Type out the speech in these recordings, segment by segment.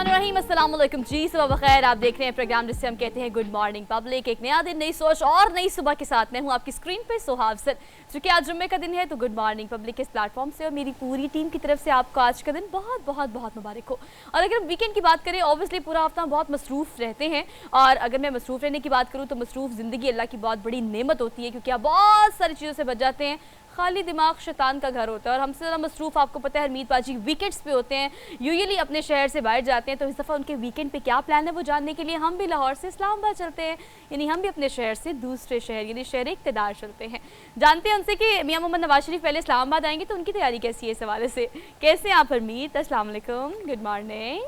बिस्मिल्लाहिर्रहमानिर्रहीम, अस्सलाम वालेकुम जी, सुबह बखैर। आप देख रहे हैं प्रोग्राम जिसे हम कहते हैं गुड मॉर्निंग पब्लिक। एक नया दिन, नई सोच और नई सुबह के साथ मैं हूं आपकी स्क्रीन पे सोहा अफजल। चूँकि आज जुम्मे का दिन है तो गुड मॉर्निंग पब्लिक के इस प्लेटफॉर्म से और मेरी पूरी टीम की तरफ से आपको आज का दिन बहुत बहुत बहुत मुबारक हो। और अगर हम वीकेंड की बात करें, ऑब्वियसली पूरा हफ्ता हम बहुत मसरूफ़ रहते हैं। और अगर मैं मसरूफ़ रहने की बात करूँ तो मसरूफ़ ज़िंदगी अल्लाह की बहुत बड़ी नेमत होती है, क्योंकि आप बहुत सारी चीज़ों से बच जाते हैं। खाली दिमाग शैतान का घर होता है। और हमसे ज़्यादा मसरूफ़ आपको पता है हरमीत पाजी वीकेंड्स पे होते हैं, यूजुअली अपने शहर से बाहर जाते हैं। तो इस दफ़ा उनके वीकेंड पे क्या प्लान है वो जानने के लिए हम भी लाहौर से इस्लामाबाद चलते हैं, यानी हम भी अपने शहर से दूसरे शहर यानी शहर इक़्तिदार चलते हैं। जानते हैं उनसे कि मियाँ मोहम्मद नवाज शरीफ पहले इस्लामाबाद आएंगे तो उनकी तैयारी कैसी है इस हवाले से। कैसे हैं आप हरमीत? अस्सलाम वालेकुम, गुड मॉर्निंग।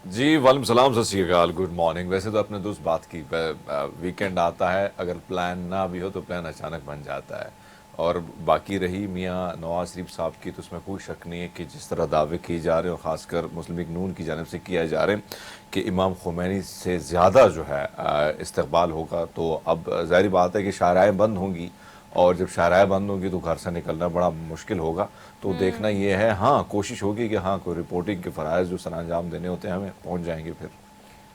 जी वालेकुम सलाम, सत श्री अकाल, गुड मॉर्निंग। वैसे तो आपने दोस्त बात की, वीकेंड आता है, अगर प्लान ना भी हो तो प्लान अचानक बन जाता है। और बाकी रही मियाँ नवाज शरीफ साहब की, तो उसमें कोई शक नहीं है कि जिस तरह दावे किए जा रहे हैं और ख़ासकर मुस्लिम लीग नून की जानिब से किया जा रहे हैं कि इमाम खुमैनी से ज़्यादा जो है इस्तकबाल होगा, तो अब ज़ाहिर बात है कि शाहराहें बंद होंगी और जब शाहराहें बंद होंगी तो घर से निकलना बड़ा मुश्किल होगा। तो देखना ये है, हाँ कोशिश होगी कि हाँ कोई रिपोर्टिंग के फ़राइज़ जो सर अंजाम देने होते हैं हमें पहुँच जाएंगे फिर।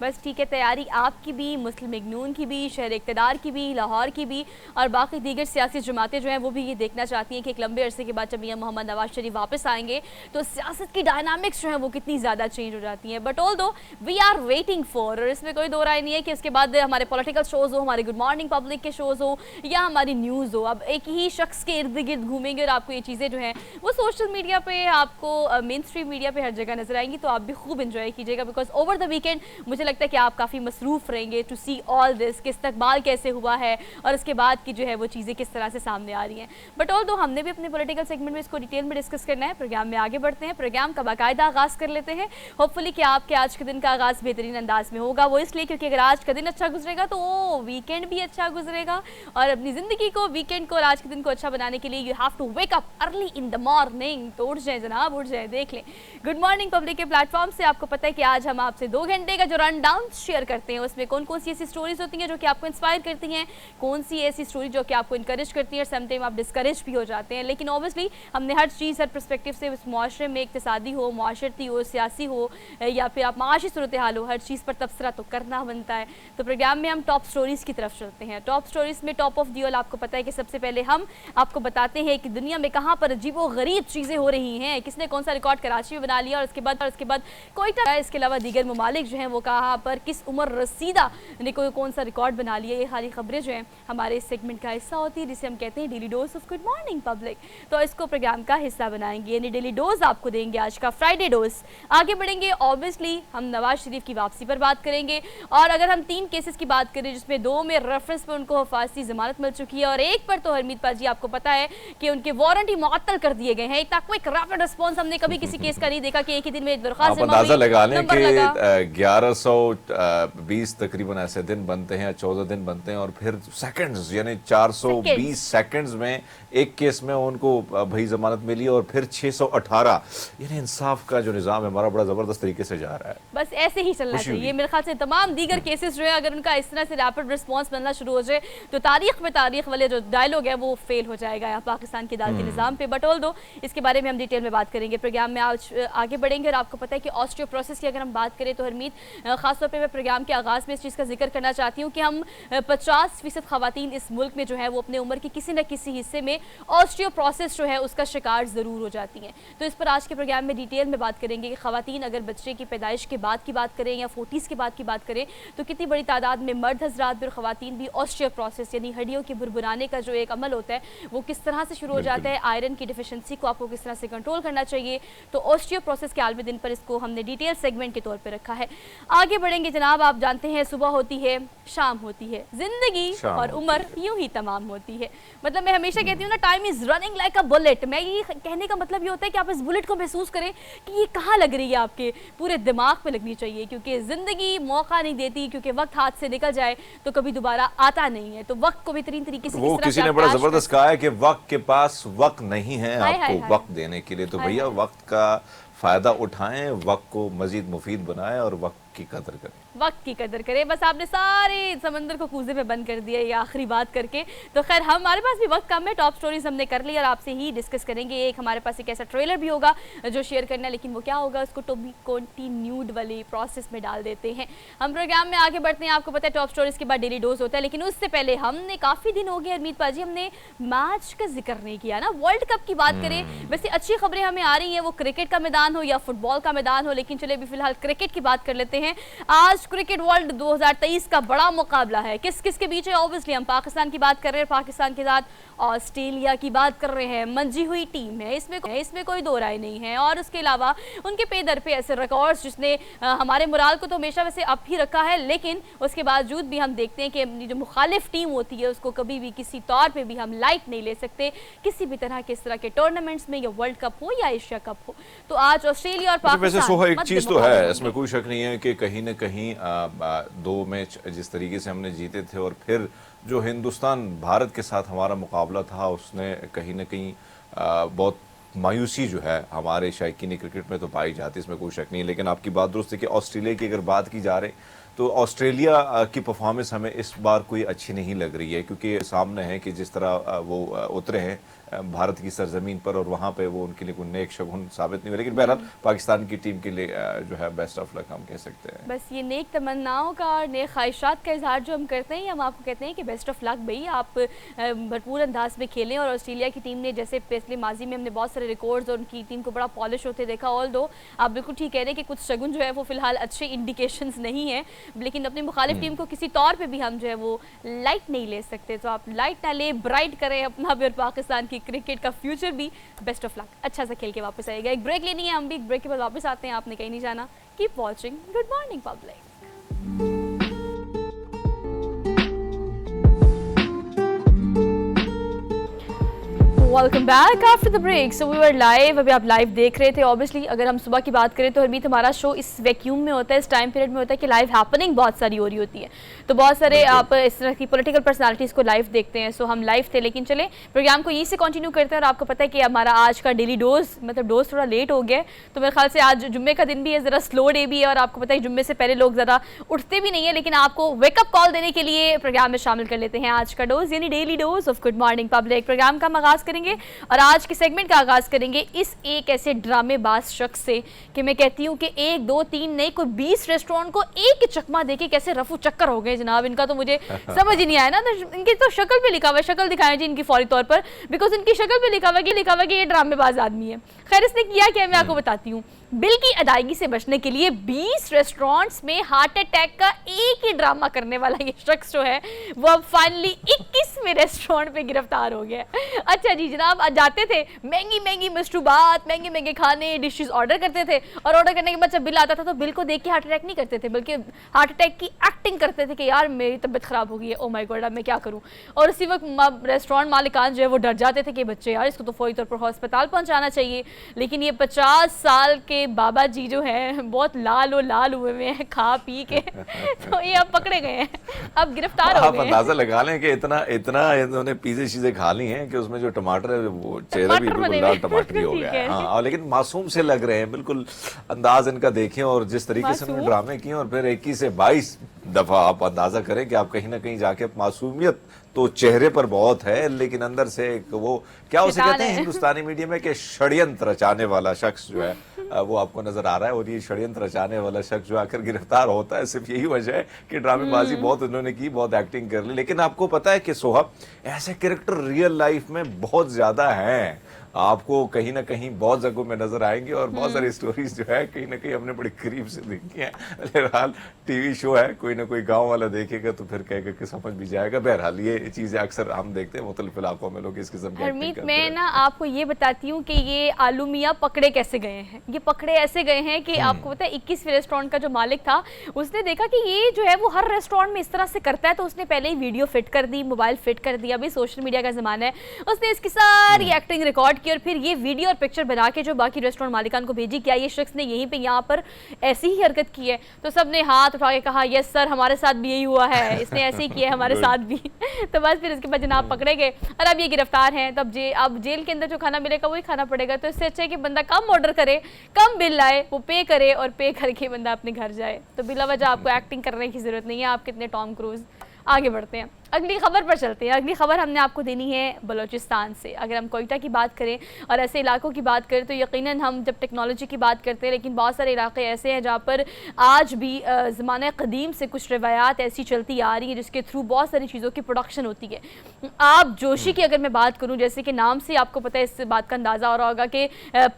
बस ठीक है, तैयारी आपकी भी, मुस्लिम लीग नून की भी, शहर इक़्तिदार की भी, लाहौर की भी और बाकी दीगर सियासी जमातें जो हैं वो भी ये देखना चाहती हैं कि एक लंबे अरसे के बाद जब मियां मोहम्मद नवाज शरीफ वापस आएंगे तो सियासत की डायनामिक्स जो है वो कितनी ज़्यादा चेंज हो जाती हैं। बट ऑल दो वी आर वेटिंग फॉर, और इसमें कोई दो राय नहीं है कि उसके बाद हमारे पॉलिटिकल शोज़ हो, हमारे गुड मॉर्निंग पब्लिक के शोज़ हो या हमारी न्यूज़ हो, अब एक ही शख्स के इर्द गिर्द घूमेंगे और आपको ये चीज़ें जो हैं वो सोशल मीडिया पर, आपको मेन स्ट्रीम मीडिया पर हर जगह नजर आएंगी। तो आप भी खूब इंजॉय कीजिएगा, बिकॉज ओवर द वीकेंड मुझे लगता है कि आप काफ़ी मसरूफ़ रहेंगे टू सी ऑल दिस, कि इस्तकबाल कैसे हुआ है और उसके बाद की जो है वो चीज़ें किस तरह से सामने आ रही हैं। बट ऑल दो हमने भी अपने पॉलिटिकल सेगमेंट में इसको डिटेल में डिस्कस करना है। प्रोग्राम में आगे बढ़ते हैं, प्रोग्राम का बाकायदा आगाज़ कर लेते हैं। होपफुली कि आपके आज के दिन का आगाज़ बेहतरीन अंदाज में होगा। वो इसलिए क्योंकि अगर आज का दिन अच्छा गुजरेगा तो वीकेंड भी अच्छा गुजरेगा। और अपनी ज़िंदगी को, वीकेंड को और आज के दिन को अच्छा बनाने के लिए you have to wake up early in the morning. तो उठ जाए जनाब, उठ जाए। देख लें गुड मॉर्निंग पब्लिक के प्लेटफॉर्म से आपको पता है कि आज हम आपसे 2 घंटे का जो रन डाउन शेयर करते हैं उसमें कौन कौन सी ऐसी स्टोरीज होती हैं जो कि आपको इंस्पायर करती हैं, कौन सी ऐसी स्टोरी जो कि आपको इंकरेज करती है और समटाइम आप डिस्करेज भी हो जाते हैं। लेकिन ऑब्वियसली हमने हर चीज़, हर पर्सपेक्टिव से उस माशरे में, इक्तिसादी हो, माशरती हो, सियासी हो या फिर आप माशी सूरत हाल हो, हर चीज़ पर तबसरा तो करना बनता है। तो प्रोग्राम में हम टॉप स्टोरीज़ की तरफ चलते हैं। टॉप स्टोरीज़ में टॉप ऑफ दी ऑल आपको पता है कि सबसे पहले हम आपको बताते हैं कि दुनिया में कहाँ पर अजीबो गरीब चीज़ें हो रही हैं, किसने कौन सा रिकॉर्ड कराची में बना लिया और उसके बाद कोयटा, इसके अलावा दीगर ममालिक जो हैं वो कहाँ पर किस उम्र रसीदा ने कोई कौन सा रिकॉर्ड बना लिया। ये सारी खबरें जो हैं हमारे इस सेगमेंट का हिस्सा होती है जिसे हम कहते हैं daily dose of good morning public. तो इसको प्रोग्राम का हिस्सा बनाएंगे, यानी डेली डोज आपको देंगे आज का फ्राइडे डोज। आगे बढ़ेंगे, ऑब्वियसली हम नवाज शरीफ की वापसी पर बात करेंगे। और अगर हम 3 केसेस की बात करें जिसमें 2 में रेफरेंस पर उनको हिफाजती जमानत मिल चुकी है और एक पर तो हरमीत पाजी आपको पता है कि उनके वारंट ही मुअत्तल कर दिए गए हैं। इतना क्विक रैपिड रिस्पॉन्स हमने कभी किसी केस का नहीं देखा कि एक ही दिन में दरखास्त अंदाजा लगा लें कि 1120 तकरीबन ऐसे दिन बनते हैं, 14 दिन बनते हैं और फिर सेकंड्स यानी 420 सेकंड्स में एक केस में उनको भई जमानत मिली और फिर 618, यानी इंसाफ का जो निज़ाम है हमारा बड़ा ज़बरदस्त तरीके से जा रहा है। बस ऐसे ही चलना चाहिए मेरे ख्याल से। तमाम दीगर केसेस जो है अगर उनका इस तरह से रैपिड रिस्पांस बनना शुरू हो जाए तो तारीख में तारीख वाले जो डायलॉग है वो फेल हो जाएगा यहाँ पाकिस्तान के अदालती निज़ाम पे। बट ऑल दो इसके बारे में हम डिटेल में बात करेंगे प्रोग्राम में। आज आगे बढ़ेंगे और आपको पता है कि ऑस्टियो प्रोसेस की अगर हम बात करें तो हरमीत, खासतौर पर मैं प्रोग्राम के आगाज़ में इस चीज़ का जिक्र करना चाहती हूँ कि हम 50% ख़वातीन इस मुल्क में जो है वो अपने उम्र के किसी न किसी हिस्से में ऑस्टियो प्रोसेस जो है उसका शिकार ज़रूर हो जाती हैं। तो इस पर आज के प्रोग्राम में डिटेल में बात करेंगे कि ख़वातीन अगर बच्चे की पैदाइश के बाद की बात करें या 40s के बाद की बात करें तो कितनी बड़ी तादाद में मर्द हजरात भी और ख़वातीन भी ऑस्टियो प्रोसेस यानी हड्डियों के भुरभुराने का जो एक अमल होता है वो किस तरह से शुरू हो जाता है, आयरन की डिफिशेंसी को आपको किस तरह से कंट्रोल करना चाहिए। तो ऑस्टियो प्रोसेस के आलमी दिन पर इसको हमने डिटेल सेगमेंट के तौर पर रखा है। आगे बढ़ेंगे जनाब, आप जानते हैं सुबह होती है, शाम होती है, जिंदगी और उम्र यूं ही तमाम होती है। मतलब मैं हमेशा कहती हूँ ना, time is running like a bullet. मैं ये कहने का मतलब ये होता है कि आप इस बुलेट को महसूस करें कि ये कहाँ लग रही है, आपके पूरे दिमाग पे लगनी चाहिए, क्योंकि जिंदगी मौका नहीं देती, क्योंकि वक्त हाथ से निकल जाए तो कभी दोबारा आता नहीं है। तो वक्त को बेहतरीन तरीके से वो किसी ने बड़ा जबरदस्त कहा है कि वक्त के पास वक्त नहीं है आपको वक्त देने के लिए। तो भैया वक्त का फायदा उठाएं, वक्त को मजीद मुफीद बनाएं और वक्त की कदर करें। वक्त की कदर करें। बस आपने सारे समंदर को कूजे में बंद कर दिया ये आखिरी बात करके। तो खैर हमारे पास भी वक्त कम है, टॉप स्टोरीज हमने कर ली और आपसे ही डिस्कस करेंगे। एक हमारे पास एक ऐसा ट्रेलर भी होगा जो शेयर करना है, लेकिन वो क्या होगा उसको तो भी कंटिन्यूड वाले प्रोसेस में डाल देते हैं। हम प्रोग्राम में आगे बढ़ते हैं। आपको पता है टॉप स्टोरीज के बाद डेली डोज होता है, लेकिन उससे पहले हमने काफ़ी दिन हो गए हरमीत पाजी हमने मैच का जिक्र नहीं किया ना। वर्ल्ड कप की बात करें, वैसे अच्छी खबरें हमें आ रही हैं, वो क्रिकेट का मैदान हो या फुटबॉल का मैदान हो, लेकिन चले अभी फिलहाल क्रिकेट की बात कर लेते हैं। आज क्रिकेट वर्ल्ड 2023 का बड़ा मुकाबला है। किस किस के बीच है? ऑब्वियसली हम पाकिस्तान की बात कर रहे हैं, पाकिस्तान के साथ ऑस्ट्रेलिया की बात कर रहे हैं। मंजी हुई टीम है, इसमें कोई दो राय नहीं है। और उसके अलावा उनके पे दर पे ऐसे रिकॉर्ड्स जिसने हमारे मोराल को तो हमेशा वैसे अप ही रखा है, लेकिन उसके बावजूद भी हम देखते हैं कि अपनी जो मुखालिफ टीम होती है उसको कभी भी किसी तौर पे भी हम लाइट नहीं ले सकते, किसी भी तरह के इस तरह के टूर्नामेंट्स में, या वर्ल्ड कप हो या एशिया कप हो। तो आज ऑस्ट्रेलिया और पाकिस्तान, वैसे सोहा एक चीज तो है, इसमें कोई शक नहीं है कि कहीं ना कहीं 2 मैच जिस तरीके से हमने जीते थे और फिर जो हिंदुस्तान भारत के साथ हमारा मुकाबला था उसने कहीं ना कहीं बहुत मायूसी जो है हमारे शायकीन क्रिकेट में तो पाई जाती है, इसमें कोई शक नहीं है। लेकिन आपकी बात दुरुस्त है कि ऑस्ट्रेलिया की अगर बात की जा रही तो ऑस्ट्रेलिया की परफॉर्मेंस हमें इस बार कोई अच्छी नहीं लग रही है, क्योंकि सामने है कि जिस तरह वो उतरे हैं भारत की सरजमीन पर और वहाँ पे वो उनके लिए कोई नेक शगुन साबित नहीं हुआ। लेकिन बहरहाल पाकिस्तान की टीम के लिए जो है बेस्ट ऑफ लक हम कह सकते हैं। बस ये नेक तमन्नाओं का और नेक ख्वाहिशात का इजहार जो हम करते हैं, हम आपको कहते हैं कि बेस्ट ऑफ लक भाई, आप भरपूर अंदाज में खेलें। और ऑस्ट्रेलिया की टीम ने जैसे पिछले माजी में हमने बहुत सारे रिकॉर्ड्स और उनकी टीम को बड़ा पॉलिश होते देखा, ऑल दो आप बिल्कुल ठीक कह रहे हैं कि कुछ शगुन जो है वो फिलहाल अच्छे इंडिकेशंस नहीं है, लेकिन अपनी मुखालिफ टीम को किसी तौर पे भी हम जो है वो लाइट नहीं ले सकते। तो आप लाइट ना ले, ब्राइट करें अपना भी और पाकिस्तान की क्रिकेट का फ्यूचर भी। बेस्ट ऑफ लक, अच्छा सा खेल के वापस आएगा। एक ब्रेक लेनी है, हम भी एक ब्रेक के बाद वापस आते हैं, आपने कहीं नहीं जाना। Keep watching good morning public. Welcome back after the break. So we were live, अभी आप लाइव देख रहे थे। ऑब्वियसली अगर हम सुबह की बात करें तो हरमीत हमारा शो इस वैक्यूम में होता है, इस टाइम पीरियड में होता है कि लाइव हैपनिंग बहुत सारी हो रही होती है, तो बहुत सारे आप इस तरह की पॉलिटिकल पर्सनालिटीज़ को लाइव देखते हैं। सो हम लाइव थे, लेकिन चले प्रोग्राम को यहीं से कंटिन्यू करते हैं। और आपको पता है कि हमारा आज का डेली डोज मतलब डोज थोड़ा लेट हो गया, तो मेरे ख्याल से आज जुम्मे का दिन भी है, ज़रा स्लो डे भी है, और आपको पता है जुम्मे से पहले लोग ज़्यादा उठते भी नहीं है, लेकिन आपको वेकअप कॉल देने के लिए प्रोग्राम में शामिल कर लेते हैं। आज का डोज यानी daily dose of good morning public programme का आगाज़ करेंगे, और आज के सेगमेंट का आगाज़ करेंगे इस एक ऐसे ड्रामेबाज शख्स से कि मैं कहती हूँ कि 1 2 3 नहीं, कोई 20 रेस्टोरेंट को एक ही चकमा देके कैसे रफू चक्कर हो गए जनाब। इनका तो मुझे समझ ही नहीं आया ना। तो इनकी तो शक्ल पे लिखा हुआ है, शक्ल दिखाएं जी इनकी फौरी तौर पर, बिकॉज इनकी शक्ल पे लिखा हुआ कि ये ड्रामेबाज आदमी है। खैर इसने किया क्या मैं आपको बताती हूँ। बिल की अदायगी से बचने के लिए 20 रेस्टोरेंट्स में हार्ट अटैक का एक ही ड्रामा करने वाला ये शख्स जो है वो अब फाइनली 21वें रेस्टोरेंट पे गिरफ्तार हो गया। अच्छा जी जनाब, आज जाते थे महंगी महंगी मशरूबात, महंगे महंगे खाने डिशेस ऑर्डर करते थे, और ऑर्डर करने के बाद जब बिल आता था तो बिल को देख के हार्ट अटैक नहीं करते थे, बल्कि हार्ट अटैक की एक्टिंग करते थे कि यार मेरी तबीयत खराब हो गई है, ओ माय गॉड अब मैं क्या करूँ। और उसी वक्त रेस्टोरेंट मालिकान जो है वो डर जाते थे कि बच्चे यार इसको तो फौरी तौर पर अस्पताल पहुँचाना चाहिए। लेकिन ये 50 साल के बाबा जी जो है बहुत लाल हुए हुए हैं खा पी के तो ये अब पकड़े गए हैं, अब गिरफ्तार हो गए हैं। आप अंदाजा लगा लें कि इतना इन्होंने पीछे चीजें खा ली हैं कि उसमें जो टमाटर है वो चेहरा भी बिल्कुल लाल टमाटरी हो गया है। हाँ, लेकिन मासूम से लग रहे हैं बिल्कुल, अंदाज इनका देखें और जिस तरीके से उन्होंने ड्रामे किए, और फिर 21 से 22 दफा आप अंदाजा करें कि आप कहीं ना कहीं जाके मासूमियत तो चेहरे पर बहुत है, लेकिन अंदर से वो क्या उसे कहते हैं हिंदुस्तानी मीडिया में कि षड्यंत्र रचाने वाला शख्स जो है वो आपको नजर आ रहा है। और ये षड्यंत्र रचाने वाला शख्स जो आकर गिरफ्तार होता है सिर्फ यही वजह है कि ड्रामेबाजी बहुत उन्होंने की, बहुत एक्टिंग कर ली। लेकिन आपको पता है कि सोहब ऐसे कैरेक्टर रियल लाइफ में बहुत ज्यादा हैं, आपको कहीं ना कहीं बहुत जगहों में नजर आएंगे, और बहुत सारी स्टोरीज जो है कहीं ना कहीं हमने बड़ी करीब से देखी है। बहरहाल टीवी शो है, कोई ना कोई गांव वाला देखेगा तो फिर कहेगा कि समझ भी जाएगा। बहरहाल ये चीजें अक्सर हम देखते हैं मुख्तलिफ इलाकों में लोग इस किस्म की एक्टिंग करते हैं। मैं ना आपको ये बताती हूँ कि ये आलू मियाँ पकड़े कैसे गए हैं। ये पकड़े ऐसे गए हैं कि आपको पता है 21वें रेस्टोरेंट का जो मालिक था उसने देखा कि ये जो है वो हर रेस्टोरेंट में इस तरह से करता है, तो उसने पहले ही वीडियो फिट कर दी, मोबाइल फिट कर दिया, अभी सोशल मीडिया का जमाना है, उसने इसकी सारी एक्टिंग रिकॉर्ड की और फिर ये वीडियो और पिक्चर बना के जो बाकी रेस्टोरेंट मालिकान को भेजी। क्या ये शख्स ने यहीं पे यहाँ पर ऐसी ही हरकत की है? तो सब ने हाथ उठा के कहा यस सर हमारे साथ भी यही हुआ है, इसने ऐसे ही किया हमारे साथ भी। तो बस फिर उसके बाद जनाब पकड़े गए और अब ये गिरफ्तार हैं। तो अब जेल के अंदर जो खाना मिलेगा वही खाना पड़ेगा। तो इससे अच्छा है कि बंदा कम ऑर्डर करे, कम बिल लाए, वो पे करे और पे करके बंदा अपने घर जाए। तो बिला वजह आपको एक्टिंग करने की ज़रूरत नहीं है, आप कितने टॉम क्रूज। आगे बढ़ते हैं, अगली खबर पर चलते हैं। अगली खबर हमने आपको देनी है बलूचिस्तान से। अगर हम कोयटा की बात करें और ऐसे इलाकों की बात करें तो यकीनन हम जब टेक्नोलॉजी की बात करते हैं, लेकिन बहुत सारे इलाके ऐसे हैं जहाँ पर आज भी ज़माने क़दीम से कुछ रवायात ऐसी चलती आ रही है जिसके थ्रू बहुत सारी चीज़ों की प्रोडक्शन होती है। आप जोशी की अगर मैं बात करूँ, जैसे कि नाम से आपको पता है, इस बात का अंदाज़ा हो रहा होगा कि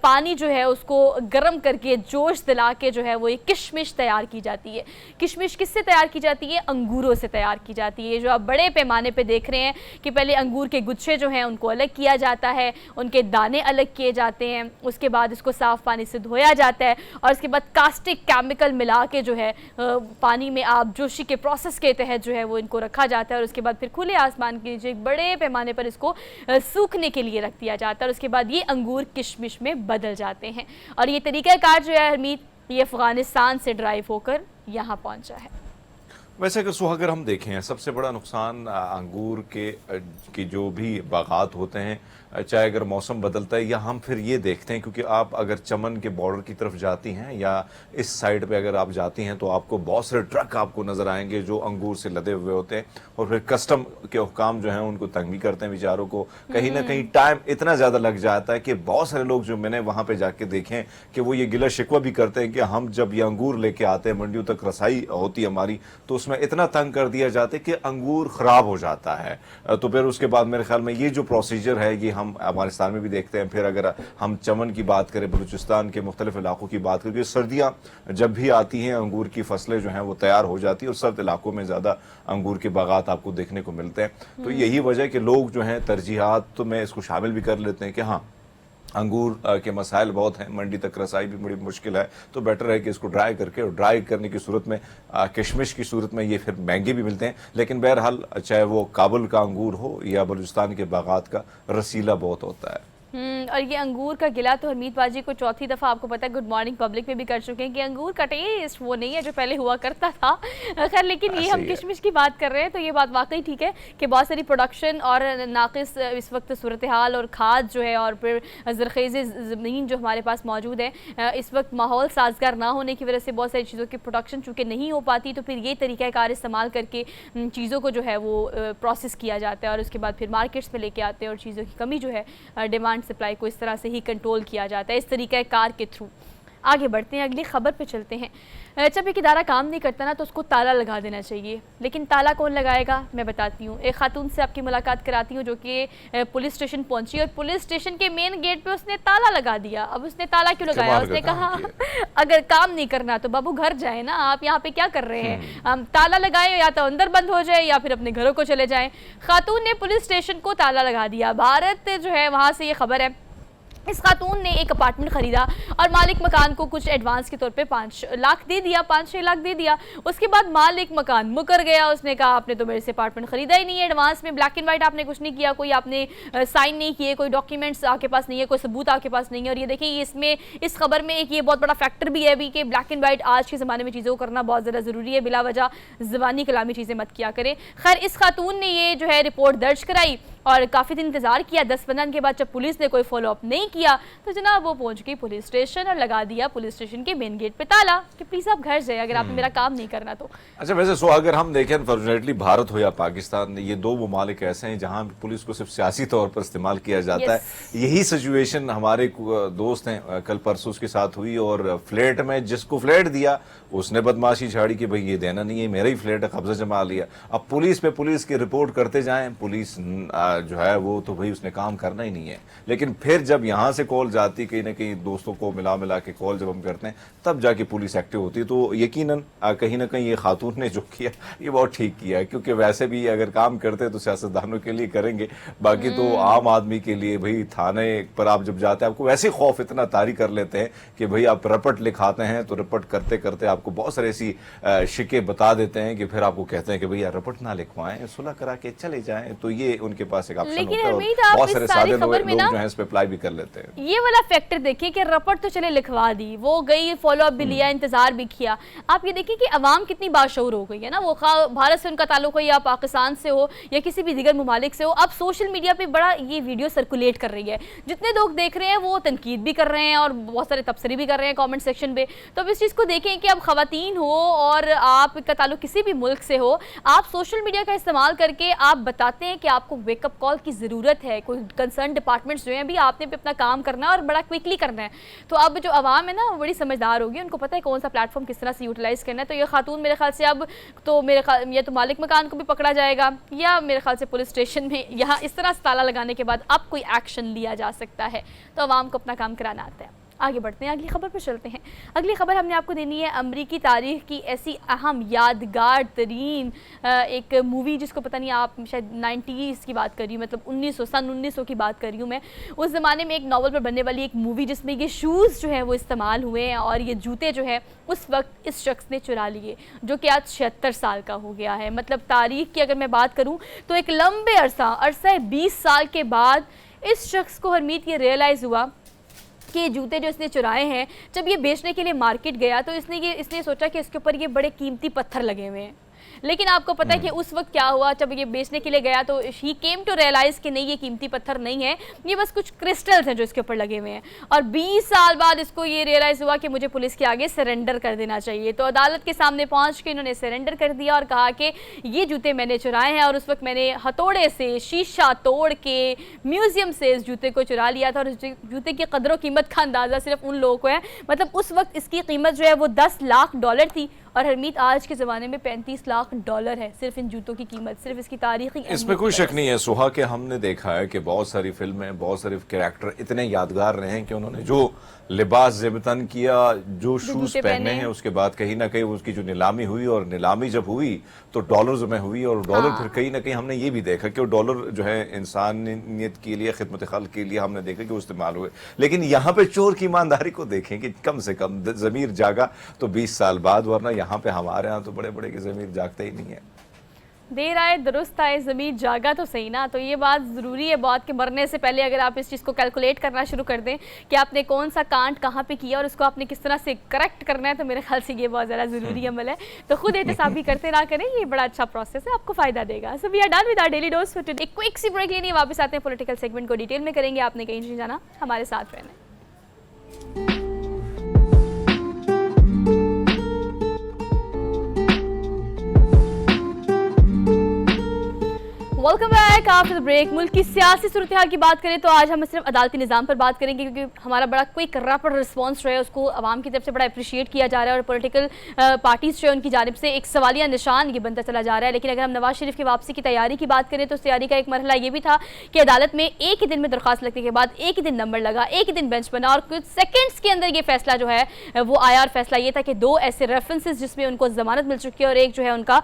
पानी जो है उसको गर्म करके जोश दिला के जो है वो एक किशमिश तैयार की जाती है। किशमिश किससे तैयार की जाती है? अंगूरों से तैयार की जाती है। जो आप बड़े पैमाने पे देख रहे हैं कि पहले अंगूर के गुच्छे जो हैं उनको अलग किया जाता है, उनके दाने अलग किए जाते हैं, उसके बाद इसको साफ़ पानी से धोया जाता है और उसके बाद कास्टिक केमिकल मिला के जो है पानी में आप जोशी के प्रोसेस के तहत जो है वो इनको रखा जाता है और उसके बाद फिर खुले आसमान के नीचे एक बड़े पैमाने पर इसको सूखने के लिए रख दिया जाता है और उसके बाद ये अंगूर किशमिश में बदल जाते हैं। और ये तरीक़ाकार जो है हरमीत, ये अफ़गानिस्तान से ड्राइव होकर यहाँ पहुँचा है। वैसे अगर हम देखें, सबसे बड़ा नुकसान अंगूर के जो भी बागात होते हैं, चाहे अगर मौसम बदलता है या हम फिर ये देखते हैं, क्योंकि आप अगर चमन के बॉर्डर की तरफ जाती हैं या इस साइड पे अगर आप जाती हैं तो आपको बहुत सारे ट्रक आपको नज़र आएंगे जो अंगूर से लदे हुए होते हैं और फिर कस्टम के हुकाम जो हैं उनको तंग भी करते हैं बेचारों को। कहीं ना कहीं टाइम इतना ज़्यादा लग जाता है कि बहुत सारे लोग जो मैंने वहाँ पर जाके देखे कि वो ये गिला शिकवा भी करते हैं कि हम जब ये अंगूर लेके आते हैं, मंडियों तक रसाई होती है हमारी, तो उसमें इतना तंग कर दिया जाता है कि अंगूर ख़राब हो जाता है। तो फिर उसके बाद मेरे ख्याल में ये जो प्रोसीजर है ये हम अफगानिस्तान में भी देखते हैं। फिर अगर हम चमन की बात करें, बलूचिस्तान के मुख्तलिफ इलाकों की बात करें, सर्दियाँ जब भी आती हैं अंगूर की फसलें जो हैं वो तैयार हो जाती है और सर्द इलाकों में ज़्यादा अंगूर के बागात आपको देखने को मिलते हैं। तो यही वजह है कि लोग जो हैं तरजीहात तो में इसको शामिल भी कर लेते हैं कि हाँ अंगूर के मसाइल बहुत हैं, मंडी तक रसाई भी बड़ी मुश्किल है, तो बेटर है कि इसको ड्राई करके, और ड्राई करने की सूरत में किशमिश की सूरत में ये फिर महंगे भी मिलते हैं। लेकिन बहरहाल चाहे वो काबुल का अंगूर हो या बलूचिस्तान के बागात का, रसीला बहुत होता है। और ये अंगूर का गिला तो हरमीत बाजी को चौथी दफ़ा आपको पता है गुड मॉर्निंग पब्लिक में भी कर चुके हैं कि अंगूर का टेस्ट वो नहीं है जो पहले हुआ करता था। खैर, लेकिन ये हम किशमिश की बात कर रहे हैं तो ये बात वाकई ठीक है कि बहुत सारी प्रोडक्शन और नाकिस इस वक्त सूरत हाल और खाद जो है और फिर ज़रख़ेज़ ज़मीन जो हमारे पास मौजूद है, इस वक्त माहौल साजगार ना होने की वजह से बहुत सारी चीज़ों की प्रोडक्शन चूँकि नहीं हो पाती, तो फिर ये तरीक़ाकार इस्तेमाल करके चीज़ों को जो है वो प्रोसेस किया जाता है और उसके बाद फिर मार्केट्स में लेके आते हैं और चीज़ों की कमी जो है डिमांड सप्लाई को इस तरह से ही कंट्रोल किया जाता है, इस तरीक़े कार के थ्रू। आगे बढ़ते हैं, अगली खबर पे चलते हैं। जब एक इदारा काम नहीं करता ना तो उसको ताला लगा देना चाहिए, लेकिन ताला कौन लगाएगा मैं बताती हूँ। एक खातून से आपकी मुलाकात कराती हूँ जो कि पुलिस स्टेशन पहुंची और पुलिस स्टेशन के मेन गेट पे उसने ताला लगा दिया। अब उसने ताला क्यों लगाया? उसने कहा अगर काम नहीं करना तो बाबू घर जाए ना, आप यहाँ पे क्या कर रहे हैं? हम ताला लगाए, या तो अंदर बंद हो जाए या फिर अपने घरों को चले जाएं। खातून ने पुलिस स्टेशन को ताला लगा दिया। भारत जो है वहाँ से ये खबर है। इस खातून ने एक अपार्टमेंट खरीदा और मालिक मकान को कुछ एडवांस के तौर पे 5 लाख दे दिया, 5-6 लाख दे दिया। उसके बाद मालिक मकान मुकर गया, उसने कहा आपने तो मेरे से अपार्टमेंट खरीदा ही नहीं है, एडवांस में ब्लैक एंड वाइट आपने कुछ नहीं किया, कोई आपने साइन नहीं किए, कोई डॉक्यूमेंट्स आपके पास नहीं है, कोई सबूत आपके पास नहीं है। और ये देखिए इसमें इस खबर में एक ये बहुत बड़ा फैक्टर भी है भी कि ब्लैक एंड वाइट आज के ज़माने में चीज़ों को करना बहुत ज़्यादा ज़रूरी है, बिला वजह ज़बानी कलामी चीज़ें मत किया करें। खैर, इस खातून ने ये जो है रिपोर्ट दर्ज कराई और काफ़ी दिन इंतज़ार किया। 10-15 दिन के बाद जब पुलिस ने कोई फॉलोअप नहीं किया तो जनाब वो पहुंच गई पुलिस स्टेशन और लगा दिया पुलिस स्टेशन के मेन गेट पे ताला कि प्लीज़ आप घर जाए अगर आपने मेरा काम नहीं करना तो। अच्छा, वैसे अगर हम देखें अनफॉर्चुनेटली भारत हो या पाकिस्तान, ये दो ममालिक ऐसे हैं जहां पुलिस को सिर्फ सियासी तौर पर इस्तेमाल किया जाता है। यही सिचुएशन हमारे दोस्त हैं कल परसों उसके साथ हुई और फ्लैट में जिसको फ्लैट दिया उसने बदमाशी झाड़ी कि भाई ये देना नहीं है, मेरा ही फ्लैट है, कब्जा जमा लिया। अब पुलिस की रिपोर्ट करते जाएं, पुलिस जो है वो तो भाई उसने काम करना ही नहीं है। लेकिन फिर जब यहाँ से कॉल जाती, कहीं ना कहीं दोस्तों को मिला के कॉल जब हम करते हैं तब जाके पुलिस एक्टिव होती है। तो यकीनन कहीं ना कहीं ये खातून ने जो किया ये बहुत ठीक किया है, क्योंकि वैसे भी अगर काम करते तो सियासतदानों के लिए करेंगे, बाकी तो आम आदमी के लिए भाई थाने पर आप जब जाते हैं आपको वैसे खौफ इतना तारी कर लेते हैं कि भाई आप रपट लिखाते हैं तो रपट करते करते आपको बहुत सारे ऐसी शिके बता देते हैं कि फिर आपको कहते हैं कि भैया रपट ना लिखवाएं, सुलह करा के चले जाएं। तो ये उनके पास पास एक ऑप्शन लेकिन होता है, हमीद, और आप बहुत इस सारे सारी सादे खबर लोग में ना जो हैं इस पे अप्लाई भी कर लेते हैं। ये वाला फैक्टर देखिए कि रपट तो चले लिखवा दी, वो गई, फॉलो अप भी लिया, इंतजार भी किया। आप ये देखिए कि अवाम कितनी बाशऊर हो गई है ना, वो भारत से उनका ताल्लुक हो या पाकिस्तान से हो या किसी भी दीगर ममालिक से हो, अब सोशल मीडिया पे बड़ा ये वीडियो सर्कुलेट कर रही है। जितने लोग देख रहे हैं वो तनकीद भी कर रहे हैं और बहुत सारे तबसरे भी कर रहे हैं कॉमेंट सेक्शन पे। तो अब इस चीज़ को देखें कि अब खवातीन हो और आपका ताल्लुक किसी भी मुल्क से हो, आप सोशल मीडिया का इस्तेमाल करके आप बताते हैं कि आपको वेकअप कॉल की ज़रूरत है, कोई कंसर्न डिपार्टमेंट्स जो हैं भी आपने भी अपना काम करना है और बड़ा क्विकली करना है। तो अब जो आवाम है ना वो बड़ी समझदार होगी, उनको पता है कौन सा प्लेटफॉर्म किस तरह से यूटिलाइज़ करना है। तो ये खातून मेरे ख्याल से अब तो या तो मालिक मकान को भी पकड़ा जाएगा या मेरे ख्याल से पुलिस स्टेशन में यहाँ इस तरह से ताला लगाने के बाद अब कोई एक्शन लिया जा सकता है। तो आवाम को अपना काम कराना आता है। आगे बढ़ते हैं, अगली खबर पर चलते हैं। अगली खबर हमने आपको देनी है अमरीकी तारीख की ऐसी अहम यादगार तरीन एक मूवी, जिसको पता नहीं, आप शायद 90s की बात कर रही हूँ, मतलब 1900 की बात कर रही हूँ मैं। उस ज़माने में एक नावल पर बनने वाली एक मूवी जिसमें ये शूज़ जो हैं वो इस्तेमाल हुए हैं और ये जूते जो हैं उस वक्त इस शख्स ने चुरा लिए, जो कि आज 76 साल का हो गया है। मतलब तारीख की अगर मैं बात करूँ तो एक लंबे अरसा 20 साल के बाद इस शख्स को हरमीत ये रियलाइज़ हुआ कि जूते जो इसने चुराए हैं, जब ये बेचने के लिए मार्केट गया तो इसने सोचा कि इसके ऊपर ये बड़े कीमती पत्थर लगे हुए हैं। लेकिन आपको पता है कि उस वक्त क्या हुआ, जब ये बेचने के लिए गया तो ही केम टू रियलाइज़ कि नहीं, ये कीमती पत्थर नहीं है, ये बस कुछ क्रिस्टल्स हैं जो इसके ऊपर लगे हुए हैं। और 20 साल बाद इसको ये रियलाइज़ हुआ कि मुझे पुलिस के आगे सरेंडर कर देना चाहिए। तो अदालत के सामने पहुंच के इन्होंने सरेंडर कर दिया और कहा कि ये जूते मैंने चुराए हैं और उस वक्त मैंने हथौड़े से शीशा तोड़ के म्यूज़ियम से इस जूते को चुरा लिया था। और इस जूते की कदर कीमत का अंदाज़ा सिर्फ उन लोगों को है, मतलब उस वक्त इसकी कीमत जो है वो $10 लाख थी और हरमीत आज के ज़माने में $35 लाख है सिर्फ इन जूतों की कीमत, सिर्फ इसकी तारीखी। इसमें कोई शक नहीं है सुहा कि हमने देखा है कि बहुत सारी फिल्में, बहुत सारे कैरेक्टर इतने यादगार रहे हैं कि उन्होंने जो लिबास ज़ेबतन किया, जो शूज़ पहने हैं, उसके बाद कहीं ना कहीं उसकी जो नीलामी हुई, और नीलामी जब हुई तो डॉलर्स में हुई, और डॉलर फिर कहीं ना कहीं हमने ये भी देखा कि वो डॉलर जो है इंसानियत के लिए, खिदमत खल्क के लिए हमने देखा कि वो इस्तेमाल हुए। लेकिन यहाँ पे चोर की ईमानदारी को देखें कि कम से कम ज़मीर जागा तो 20 साल बाद, वरना यहाँ पे हमारे यहाँ तो बड़े बड़े की ज़मीर जागते ही नहीं है। देर आए दुरुस्त आए, ज़मीर जागा तो सही ना। तो ये बात ज़रूरी है बहुत कि मरने से पहले अगर आप इस चीज़ को कैलकुलेट करना शुरू कर दें कि आपने कौन सा कांड कहाँ पे किया और उसको आपने किस तरह से करेक्ट करना है, तो मेरे ख्याल से ये बहुत ज़्यादा ज़रूरी अमल है। तो खुद एहतसाबी करते ना करें, ये बड़ा अच्छा प्रोसेस है, आपको फ़ायदा देगा। So we are done with our daily dose for today. एक क्विक सी ब्रेक लेनी, वापस आते हैं, पॉलिटिकल सेगमेंट को डिटेल में करेंगे। आपने कहीं नहीं जाना, हमारे साथ रहना। Welcome back after the break. मुल्क की सियासी सूरत हाल की बात करें तो आज हम सिर्फ अदालती निज़ाम पर बात करेंगे, क्योंकि हमारा बड़ा क्विक रैपिड रिस्पांस जो है उसको आवाम की तरफ से बड़ा अप्रिशिएट किया जा रहा है और पॉलिटिकल पार्टीज जो है उनकी जानिब से एक सवालिया निशान ये बनता चला जा रहा है। लेकिन अगर हम नवाज शरीफ की वापसी की तैयारी की बात करें तो उस तैयारी का एक मरहला ये भी था कि अदालत में एक ही दिन में दरख्वास्त लगने के बाद एक ही दिन नंबर लगा, एक ही दिन बेंच बना और कुछ सेकेंड्स के अंदर ये फैसला जो है वो आया। और फैसला ये था कि 2 ऐसे रेफरेंसेज जिसमें उनको जमानत मिल चुकी है और एक जो है उनका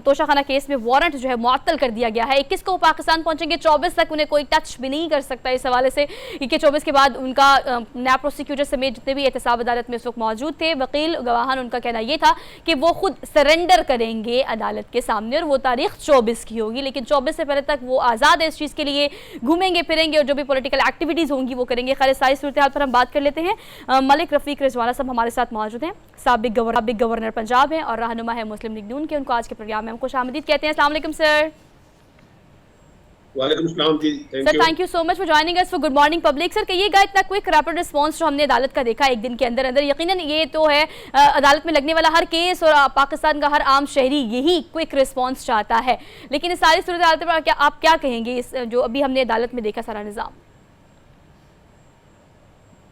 तोशाखाना केस में वारंट जो है मुअत्तल कर दिया गया है। 21 को पाकिस्तान पहुंचेंगे, 24 तक उन्हें कोई टच भी नहीं कर सकता इस हवाले से कि 24 के बाद उनका नया प्रोसिक्यूटर समेत जितने भी एहतसाब अदालत में इस वक्त मौजूद थे, वकील गवाहान, उनका कहना यह था कि वो खुद सरेंडर करेंगे अदालत के सामने और वो तारीख 24 की होगी। लेकिन 24 से पहले तक वो आज़ाद है इस चीज़ के लिए, घूमेंगे फिरेंगे और जो भी पॉलिटिकल एक्टिविटीज़ होंगी वो करेंगे। खैर सारी सूरत हाल पर हम बात कर लेते हैं। मलिक रफ़ीक रिजवाना साहब हमारे साथ मौजूद हैं, साबिक गवर्नर पंजाब हैं और रहनुमा है मुस्लिम लीग नून के। उनको आज के प्रोग्राम में हम खुशामदीद कहते हैं। अस्सलाम वालेकुम सर। वालेकुम सलाम जी, thank you so much for joining us for good morning public. Sir कहिएगा, इतना क्विक रैपिड रिस्पांस जो हमने अदालत का देखा एक दिन के अंदर अंदर, यकीनन ये तो है अदालत में लगने वाला हर केस और पाकिस्तान का हर आम शहरी यही क्विक रिस्पांस चाहता है। लेकिन इस सारी सूरत हाल पर आप क्या कहेंगे इस जो अभी हमने अदालत में देखा सारा निज़ाम?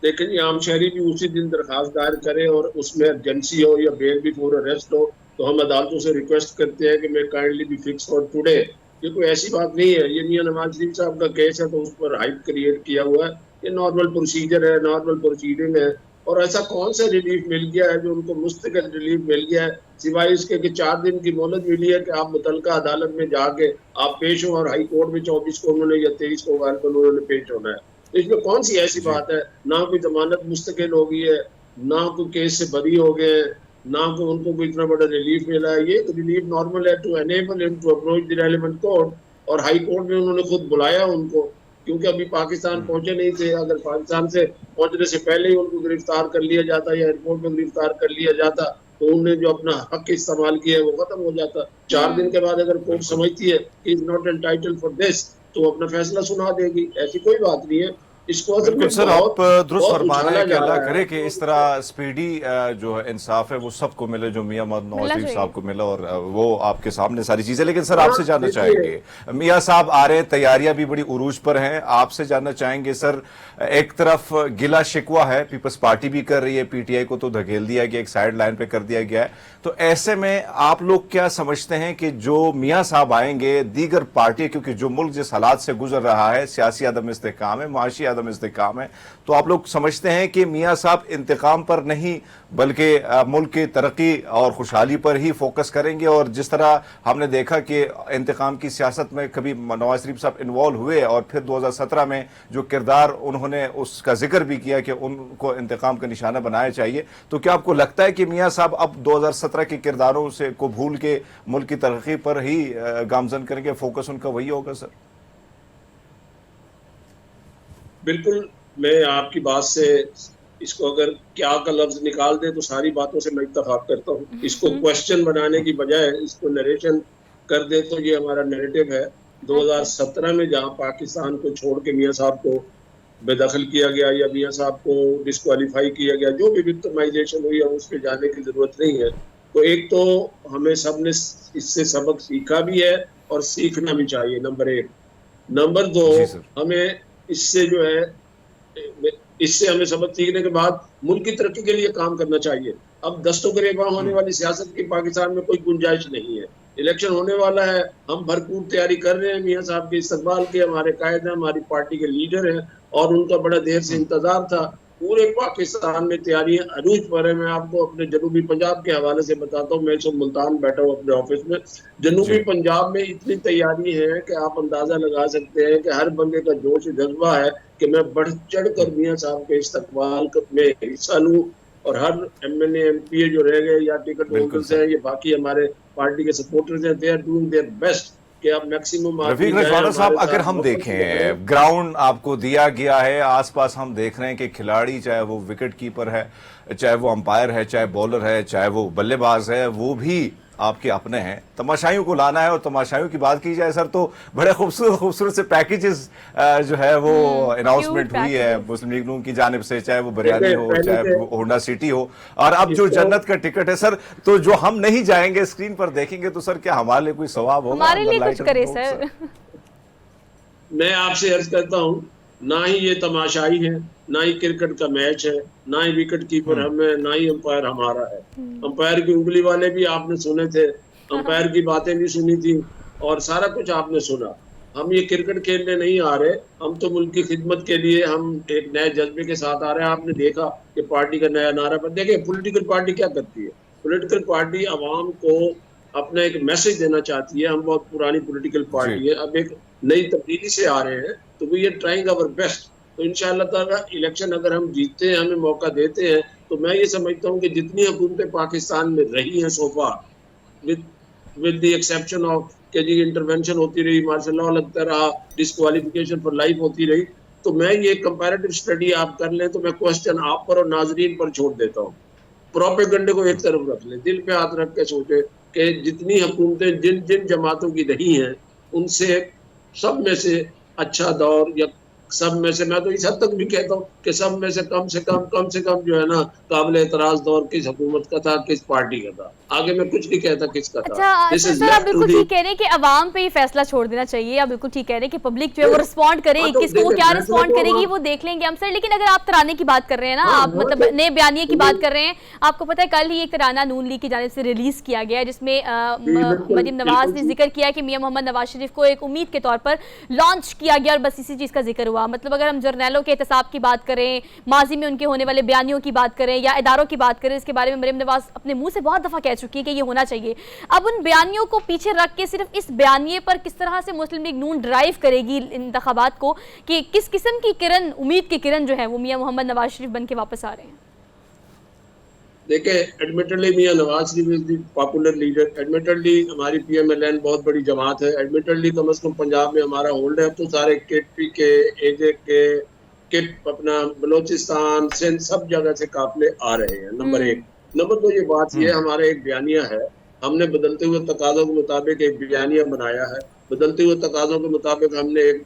देखें जी, आम शहरी भी उसी दिन दरखास्त दायर करे और उसमें अर्जेंसी हो या बेल बिफोर अरेस्ट हो तो हम अदालतों से रिक्वेस्ट करते हैं कि may kindly be fix for today. ये कोई ऐसी बात नहीं है, ये मियां नवाज शरीफ साहब का केस है तो उस पर हाइप क्रिएट किया हुआ है। ये नॉर्मल प्रोसीजर है, नॉर्मल प्रोसीडिंग है। और ऐसा कौन सा रिलीफ मिल गया है जो उनको मुस्तकिल रिलीफ मिल गया है, सिवाय इसके कि 4 दिन की मोहलत मिली है कि आप मुतलका अदालत में जाके आप पेश हो और हाई कोर्ट में 24 को उन्होंने या 23 को उन्होंने पेश होना है। तो इसमें कौन सी ऐसी बात है? ना कोई जमानत मुस्तकिल हो गई है, ना कोई केस से बरी हो गए, ना को उनको कोई इतना बड़ा रिलीफ मिला है। ये रिलीफ नॉर्मल है to enable him to approach the relevant court और हाई कोर्ट ने उन्होंने खुद बुलाया उनको, क्योंकि अभी पाकिस्तान पहुंचे नहीं थे। अगर पाकिस्तान से पहुंचने से पहले ही उनको गिरफ्तार कर लिया जाता या एयरपोर्ट में गिरफ्तार कर लिया जाता तो उन्होंने जो अपना हक इस्तेमाल किया है वो खत्म हो जाता। 4 दिन के बाद अगर कोर्ट समझती है कि is not entitled for this तो वो अपना फैसला सुना देगी, ऐसी कोई बात नहीं है। इसको असल बिल्कुल में सर, आप दुरुस्त फरमा रहे उछाला हैं कि जा अल्लाह रहा करे है। कि इस तरह स्पीडी जो है इंसाफ है वो सबको मिले, जो मियां मोहम्मद नवाज शरीफ साहब को मिला, और वो आपके सामने सारी चीजें। लेकिन सर आपसे जानना देखिए, चाहेंगे, मियां साहब आ रहे हैं, तैयारियां भी बड़ी उरूज पर हैं, आपसे जानना चाहेंगे सर, एक तरफ गिला शिकवा है, पीपल्स पार्टी भी कर रही है, पीटीआई को तो धकेल दिया गया, एक साइड लाइन पे कर दिया गया है, तो ऐसे में आप लोग क्या समझते हैं कि जो मियां साहब आएंगे, दीगर पार्टी, क्योंकि जो मुल्क जिस हालात से गुजर रहा है, सियासी अदम इस्तेहकाम है, माशी अदम इस्तेहकाम है, तो आप लोग समझते हैं कि मियां साहब इंतकाम पर नहीं बल्कि मुल्क की तरक्की और खुशहाली पर ही फोकस करेंगे? और जिस तरह हमने देखा कि इंतकाम की सियासत में कभी नवाज शरीफ साहब इन्वॉल्व हुए और फिर 2017 में जो किरदार उन्होंने उसका जिक्र भी किया कि उनको इंतकाम का निशाना बनाया चाहिए, तो क्या आपको लगता है कि मियां साहब अब 2017 के किरदारों से को भूल के मुल्क की तरक्की पर ही गामजन करेंगे, फोकस उनका वही होगा सर? बिल्कुल, मैं आपकी बात से इसको अगर क्या का लफ्ज निकाल दे तो सारी बातों से मैं इत्तेफाक करता हूँ। इसको क्वेश्चन बनाने की बजाय इसको नरेशन कर दे तो ये हमारा नैरेटिव है। 2017 में जहाँ पाकिस्तान को छोड़ के मियां साहब को बेदखल किया गया या मियां साहब को डिस्क्वालीफाई किया गया, जो भी विक्टिमाइजेशन हुई है उस पर जाने की जरूरत नहीं है। तो एक तो हमें सबने इससे सबक सीखा भी है और सीखना भी चाहिए, नंबर 1। नंबर 2, हमें इससे जो है इससे हमें सबक सीखने के बाद मुल्क की तरक्की के लिए काम करना चाहिए। अब दस्तों गिरेबां होने वाली सियासत की पाकिस्तान में कोई गुंजाइश नहीं है। इलेक्शन होने वाला है, हम भरपूर तैयारी कर रहे हैं मियां साहब के इस्तकबाल की। हमारे कायद हैं, हमारी पार्टी के लीडर हैं और उनका बड़ा देर से इंतजार था। पूरे पाकिस्तान में तैयारियां अरूज पर है। मैं आपको अपने जनूबी पंजाब के हवाले से बताता हूँ, मैं इस वक्त मुल्तान बैठा हूँ अपने ऑफिस में। जनूबी पंजाब में इतनी तैयारी है कि आप अंदाजा लगा सकते हैं कि हर बंदे का जोश जज्बा है कि मैं बढ़ चढ़ कर मियां साहब के इस्तकबाल में हिस्सा लूँ। और हर MNA MPA जो रह गए या टिकट होल्डर्स हैं, ये बाकी हमारे पार्टी के सपोर्टर्स हैं, they are doing their best कि आप मैक्सिमम। रफीक रजवाना साहब, अगर हम देखें ग्राउंड आपको दिया गया है, आसपास हम देख रहे हैं कि खिलाड़ी, चाहे वो विकेट कीपर है, चाहे वो अंपायर है, चाहे बॉलर है, चाहे वो बल्लेबाज है, वो भी आपके अपने हैं। तमाशाइयों को लाना है, और तमाशाइयों की बात की जाए सर तो बड़े खूबसूरत खूबसूरत से पैकेजेस जो है वो अनाउंसमेंट हुई है मुस्लिम लीग नून की जानिब से, चाहे वो बिरयानी हो, चाहे वो होंडा सिटी हो, और अब जो जन्नत का टिकट है सर, तो जो हम नहीं जाएंगे स्क्रीन पर देखेंगे, तो सर क्या हमारे लिए कोई सवाब होगा? हमारे लिए कुछ करे सर। मैं आपसे अर्ज करता हूँ, ना ही ये तमाशाई है, ना ही क्रिकेट का मैच है, ना ही विकेट कीपर हमें, ना ही अंपायर हमारा है। अंपायर की उंगली वाले भी आपने सुने थे, अंपायर की बातें भी सुनी थी और सारा कुछ आपने सुना। हम ये क्रिकेट खेलने नहीं आ रहे, हम तो मुल्क की खिदमत के लिए हम एक नए जज्बे के साथ आ रहे हैं। आपने देखा कि पार्टी का नया नारा, पर देखिए पॉलिटिकल पार्टी क्या करती है। पॉलिटिकल पार्टी आवाम को अपना एक मैसेज देना चाहती है। हम बहुत पुरानी पॉलिटिकल पार्टी है, अब एक नई तब्दीली से आ रहे हैं, तो we are trying our best. तो इंशाअल्लाह ताला इलेक्शन अगर हम जीतते हैं, हमें मौका देते हैं, तो मैं ये समझता हूँ कि जितनी हुकूमतें पाकिस्तान में रही हैं sofa, with the exception of कि जी इंटरवेंशन होती रही, मार्शल लॉ लगता रहा, डिस्क्वालिफिकेशन फॉर लाइफ होती रही, तो मैं ये कंपैरेटिव स्टडी आप कर लें तो मैं क्वेश्चन आप पर और नाजरीन पर छोड़ देता हूँ। प्रोपेगेंडे को एक तरफ रख ले, दिल पे हाथ रख के सोचे कि जितनी हुकूमतें जिन जिन जमातों की रही हैं, उनसे सब में से अच्छा दौर, या सब में से, मैं तो इस हद तक भी कहता हूँ कि सब में से कम जो है ना काबिल एतराज दौर किस हुकूमत का था, किस पार्टी का था। आगे मैं कुछ नहीं कहता किसका था। अच्छा सर, आप बिल्कुल ठीक कह रहे हैं कि अवाम पे ही फैसला छोड़ देना चाहिए। आप बिल्कुल ठीक कह रहे हैं कि पब्लिक जो है वो रिस्पॉन्ड करे, किसको वो क्या रिस्पॉन्ड करेगी वो देख लेंगे हम सर। लेकिन अगर आप तराने की बात कर रहे हैं ना, आप मतलब नए बयानिए की बात कर रहे हैं, आपको पता है कल ही एक तराना नून लीग की जानिब से रिलीज किया गया है, जिसमें मरीम नवाज ने जिक्र किया कि मियां मोहम्मद नवाज शरीफ को एक उम्मीद के तौर पर लॉन्च किया गया, और बस इसी चीज का जिक्र हुआ। मतलब अगर हम जर्नैलों के एहतसाब की बात करें, माजी में उनके होने वाले बयानियों की बात करें या इदारों की बात करें, इसके बारे में मरीम नवाज अपने मुंह से बहुत दफा कह चुकी है कि ये होना चाहिए। अब उन बयानियों को पीछे रख के सिर्फ इस बयानिए पर किस तरह से मुस्लिम लीग नून ड्राइव करेगी इंतखाबात को, कि किस किस्म की किरण, उम्मीद की किरण जो है वो मियां मोहम्मद नवाज शरीफ बन के वापस आ रहे हैं? देखिए, एडमिटेडली मियां Nawaz Sharif is the popular leader, admittedly हमारी पीएमएलएन बहुत बड़ी जमात है, एडमिटेडली कम से कम पंजाब में हमारा होल्ड है। अब तो सारे केपी के, एजे के, किट अपना बलोचिस्तान, सिंध सब जगह से काफिले आ रहे हैं। नंबर एक। नंबर दो, ये बात ये हमारा एक बयानिया है, हमने बदलते हुए तकाज़ों के मुताबिक एक बयानिया बनाया है। बदलते हुए तकाज़ों के मुताबिक हमने एक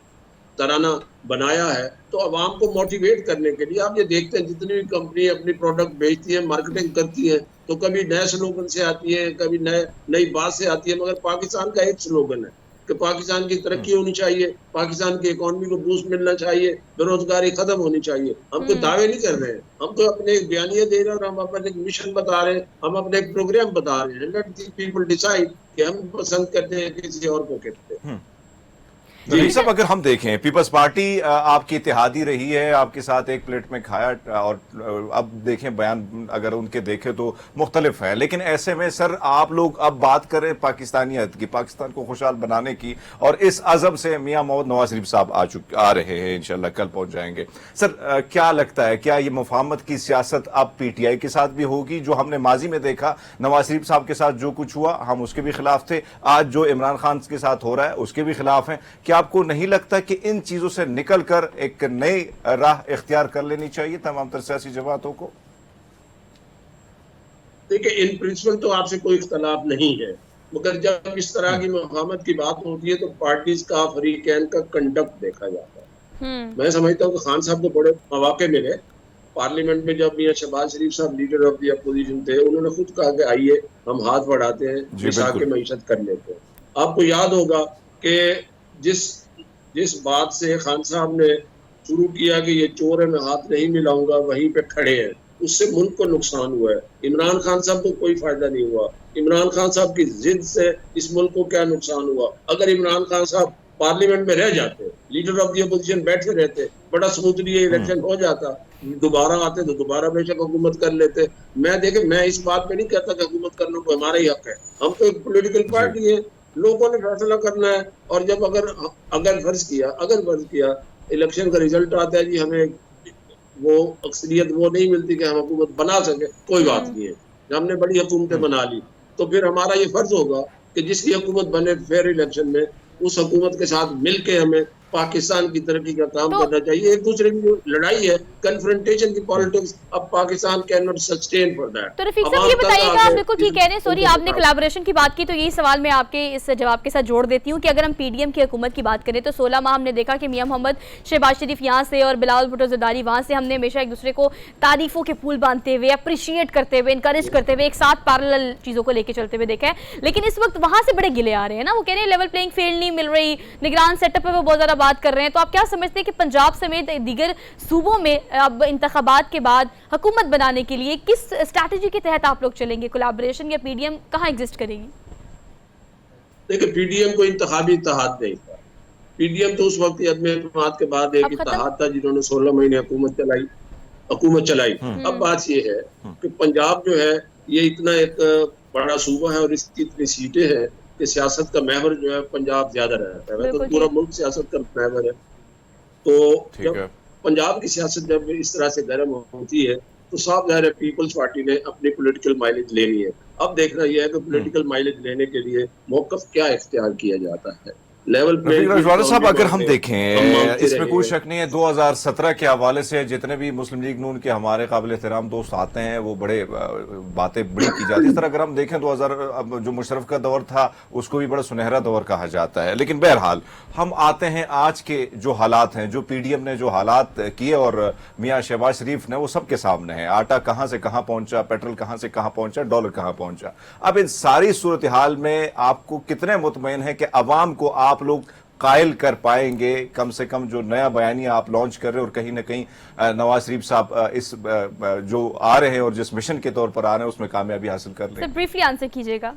तराना बनाया है। तो अवाम को मोटिवेट करने के लिए आप ये देखते हैं, जितनी भी कंपनी अपनी प्रोडक्ट बेचती है, मार्केटिंग करती है, तो कभी नए स्लोगन से आती है, कभी नई बात से आती है, मगर पाकिस्तान का एक स्लोगन है कि पाकिस्तान की तरक्की होनी चाहिए, पाकिस्तान की इकोनॉमी को बूस्ट मिलना चाहिए, बेरोजगारी खत्म होनी चाहिए। हम तो दावे नहीं कर रहे हैं, हम तो अपने एक बयानिया दे रहे हैं और हम अपने एक मिशन बता रहे हैं, हम अपने एक प्रोग्राम बता रहे हैं। लेट द पीपल डिसाइड कि हम पसंद करते हैं किसी और को कहते हैं। रफीक साहब, अगर हम देखें पीपल्स पार्टी आपकी इत्तेहादी रही है, आपके साथ एक प्लेट में खाया, और अब देखें बयान अगर उनके देखें तो मुख्तलिफ है, लेकिन ऐसे में सर आप लोग अब बात करें पाकिस्तानियत की, पाकिस्तान को खुशहाल बनाने की, और इस अज़ब से मियां मोहम्मद नवाज शरीफ साहब आ रहे हैं, इंशाल्लाह कल पहुंच जाएंगे। सर क्या लगता है, क्या ये मुफाहमत की सियासत अब पीटीआई के साथ भी होगी? जो हमने माजी में देखा, नवाज शरीफ साहब के साथ जो कुछ हुआ हम उसके भी खिलाफ थे, आज जो इमरान खान के साथ हो रहा है उसके भी खिलाफ हैं। क्या आपको नहीं लगता कि इन चीजों से निकलकर एक नई राह इख्तियार कर लेनी चाहिए तमाम तर सियासी जमातों को? देखिए, इन प्रिंसिपल तो आपसे कोई इख्तलाफ नहीं है, मगर जब इस तरह की मुफाहमत की बात होती है तो पार्टीज का, फरीकैन का कंडक्ट देखा जाता है। मैं समझता हूँ कि खान साहब को बड़े मौके मिले पार्लियामेंट में, जब मियां शहबाज शरीफ साहब लीडर ऑफ द अपोजिशन थे, उन्होंने खुद कहा कि आइए हम हाथ बढ़ाते हैं, मिसाल के मईशत कर लेते हैं। आपको याद होगा कि जिस बात से खान साहब ने शुरू किया कि ये चोर है, मैं हाथ नहीं मिलाऊंगा, वहीं पे खड़े हैं, उससे मुल्क को नुकसान हुआ है। इमरान खान साहब को कोई फायदा नहीं हुआ। इमरान खान साहब की जिद से इस मुल्क को क्या नुकसान हुआ? अगर इमरान खान साहब पार्लियामेंट में रह जाते, लीडर ऑफ द अपोजिशन बैठे रहते, बड़ा स्मूथली इलेक्शन हो जाता, दोबारा आते तो दोबारा बेशक हुकूमत कर लेते। मैं इस बात पे नहीं कहता कि हुकूमत करना कोई हमारा ही हक है, हम तो एक पोलिटिकल पार्टी है, लोगों ने फैसला करना है। और जब अगर फर्ज किया इलेक्शन का रिजल्ट आता है जी, हमें वो अक्सरियत वो नहीं मिलती कि हम हुकूमत बना सके, कोई बात नहीं है, हमने बड़ी हुकूमतें बना ली, तो फिर हमारा ये फर्ज होगा कि जिसकी हुकूमत बने फेयर इलेक्शन में, उस हुकूमत के साथ मिलके हमें पाकिस्तान की तरक्की का काम करना चाहिए। एक दूसरे की जो लड़ाई है, कन्फ्रंटेशन की पॉलिटिक्स, अब Pakistan can not sustain for that. तो रफीक साहब ये बताइएगा, आप बिल्कुल ठीक कह रहे हैं, सॉरी आपने कोलैबोरेशन की बात की तो यही सवाल मैं आपके इस जवाब के साथ जोड़ देती हूँ कि अगर हम पीडीएम की हुकूमत की बात करें तो 16 माह हमने देखा कि मियां मोहम्मद शहबाज शरीफ यहाँ से और बिलावल भुट्टो ज़रदारी वहाँ से, हमने हमेशा एक दूसरे को तारीफों के फूल बांधते हुए, अप्रिशिएट करते हुए, इंकरेज करते हुए, एक साथ पैरेलल चीज़ों को लेकर चलते हुए देखा है। लेकिन इस वक्त वहाँ से बड़े गिले आ रहे हैं ना, वो कह रहे हैं लेवल प्लेइंग फील्ड नहीं मिल रही, निगरान सेटअप पे वो बहुत ज़्यादा बात कर रहे हैं। तो आप क्या समझते हैं कि पंजाब समेत दीगर सूबों में अब इंतखाबात के बाद हुकूमत बनाने के लिए किस स्ट्रैटेजी के तहत आप लोग चलेंगे? कोलैबोरेशन या पीडीएम कहाँ एग्जिस्ट करेगी? देखिए, पीडीएम को इंतखाबी इत्तेहाद नहीं था। पीडीएम तो उस वक्त अदम-ए-इत्तेहाद के बाद एक इत्तेहाद था जिन्होंने 16 महीने हुकूमत चलाई। अब बात ये है कि पंजाब जो है ये इतना एक बड़ा सूबा है और इसकी इतनी सीटें हैं कि सियासत का महवर जो है पंजाब ज्यादा रहता है, तो पूरा मुल्क सियासत का महवर है। तो जब पंजाब की सियासत जब इस तरह से गर्म होती है तो साफ जाहिर है पीपल्स पार्टी ने अपनी पॉलिटिकल माइलेज लेनी है। अब देखना यह है कि पॉलिटिकल माइलेज लेने के लिए मौक़िफ़ क्या इख्तियार किया जाता है। लेवल साहब अगर हम देखें, इसमें कोई शक नहीं है 2017 के हवाले से जितने भी मुस्लिम लीग नून के हमारे काबिल एहतराम दोस्त आते हैं वो बातें बड़ी की जाती है। इस तरह अगर हम देखें 2000 जो मुशर्रफ का दौर था उसको भी बड़ा सुनहरा दौर कहा जाता है। लेकिन बहरहाल हम आते हैं आज के जो हालात हैं, जो पीडीएम ने जो हालात किए और मियां शहबाज शरीफ ने, वो सबके सामने है। आटा कहां से कहां पहुंचा, पेट्रोल कहां से कहां पहुंचा, डॉलर कहां पहुंचा। अब इन सारी सूरत हाल में आपको कितने मुतमईन है कि अवाम को आप लोग कायल कर पाएंगे, कम से कम जो नया बयानिया आप लॉन्च कर रहे हैं और कहीं ना कहीं नवाज शरीफ साहब इस जो आ रहे हैं और जिस मिशन के तौर पर आ रहे हैं उसमें कामयाबी हासिल कर लें? ब्रीफली आंसर कीजिएगा।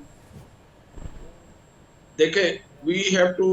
देखें, we have to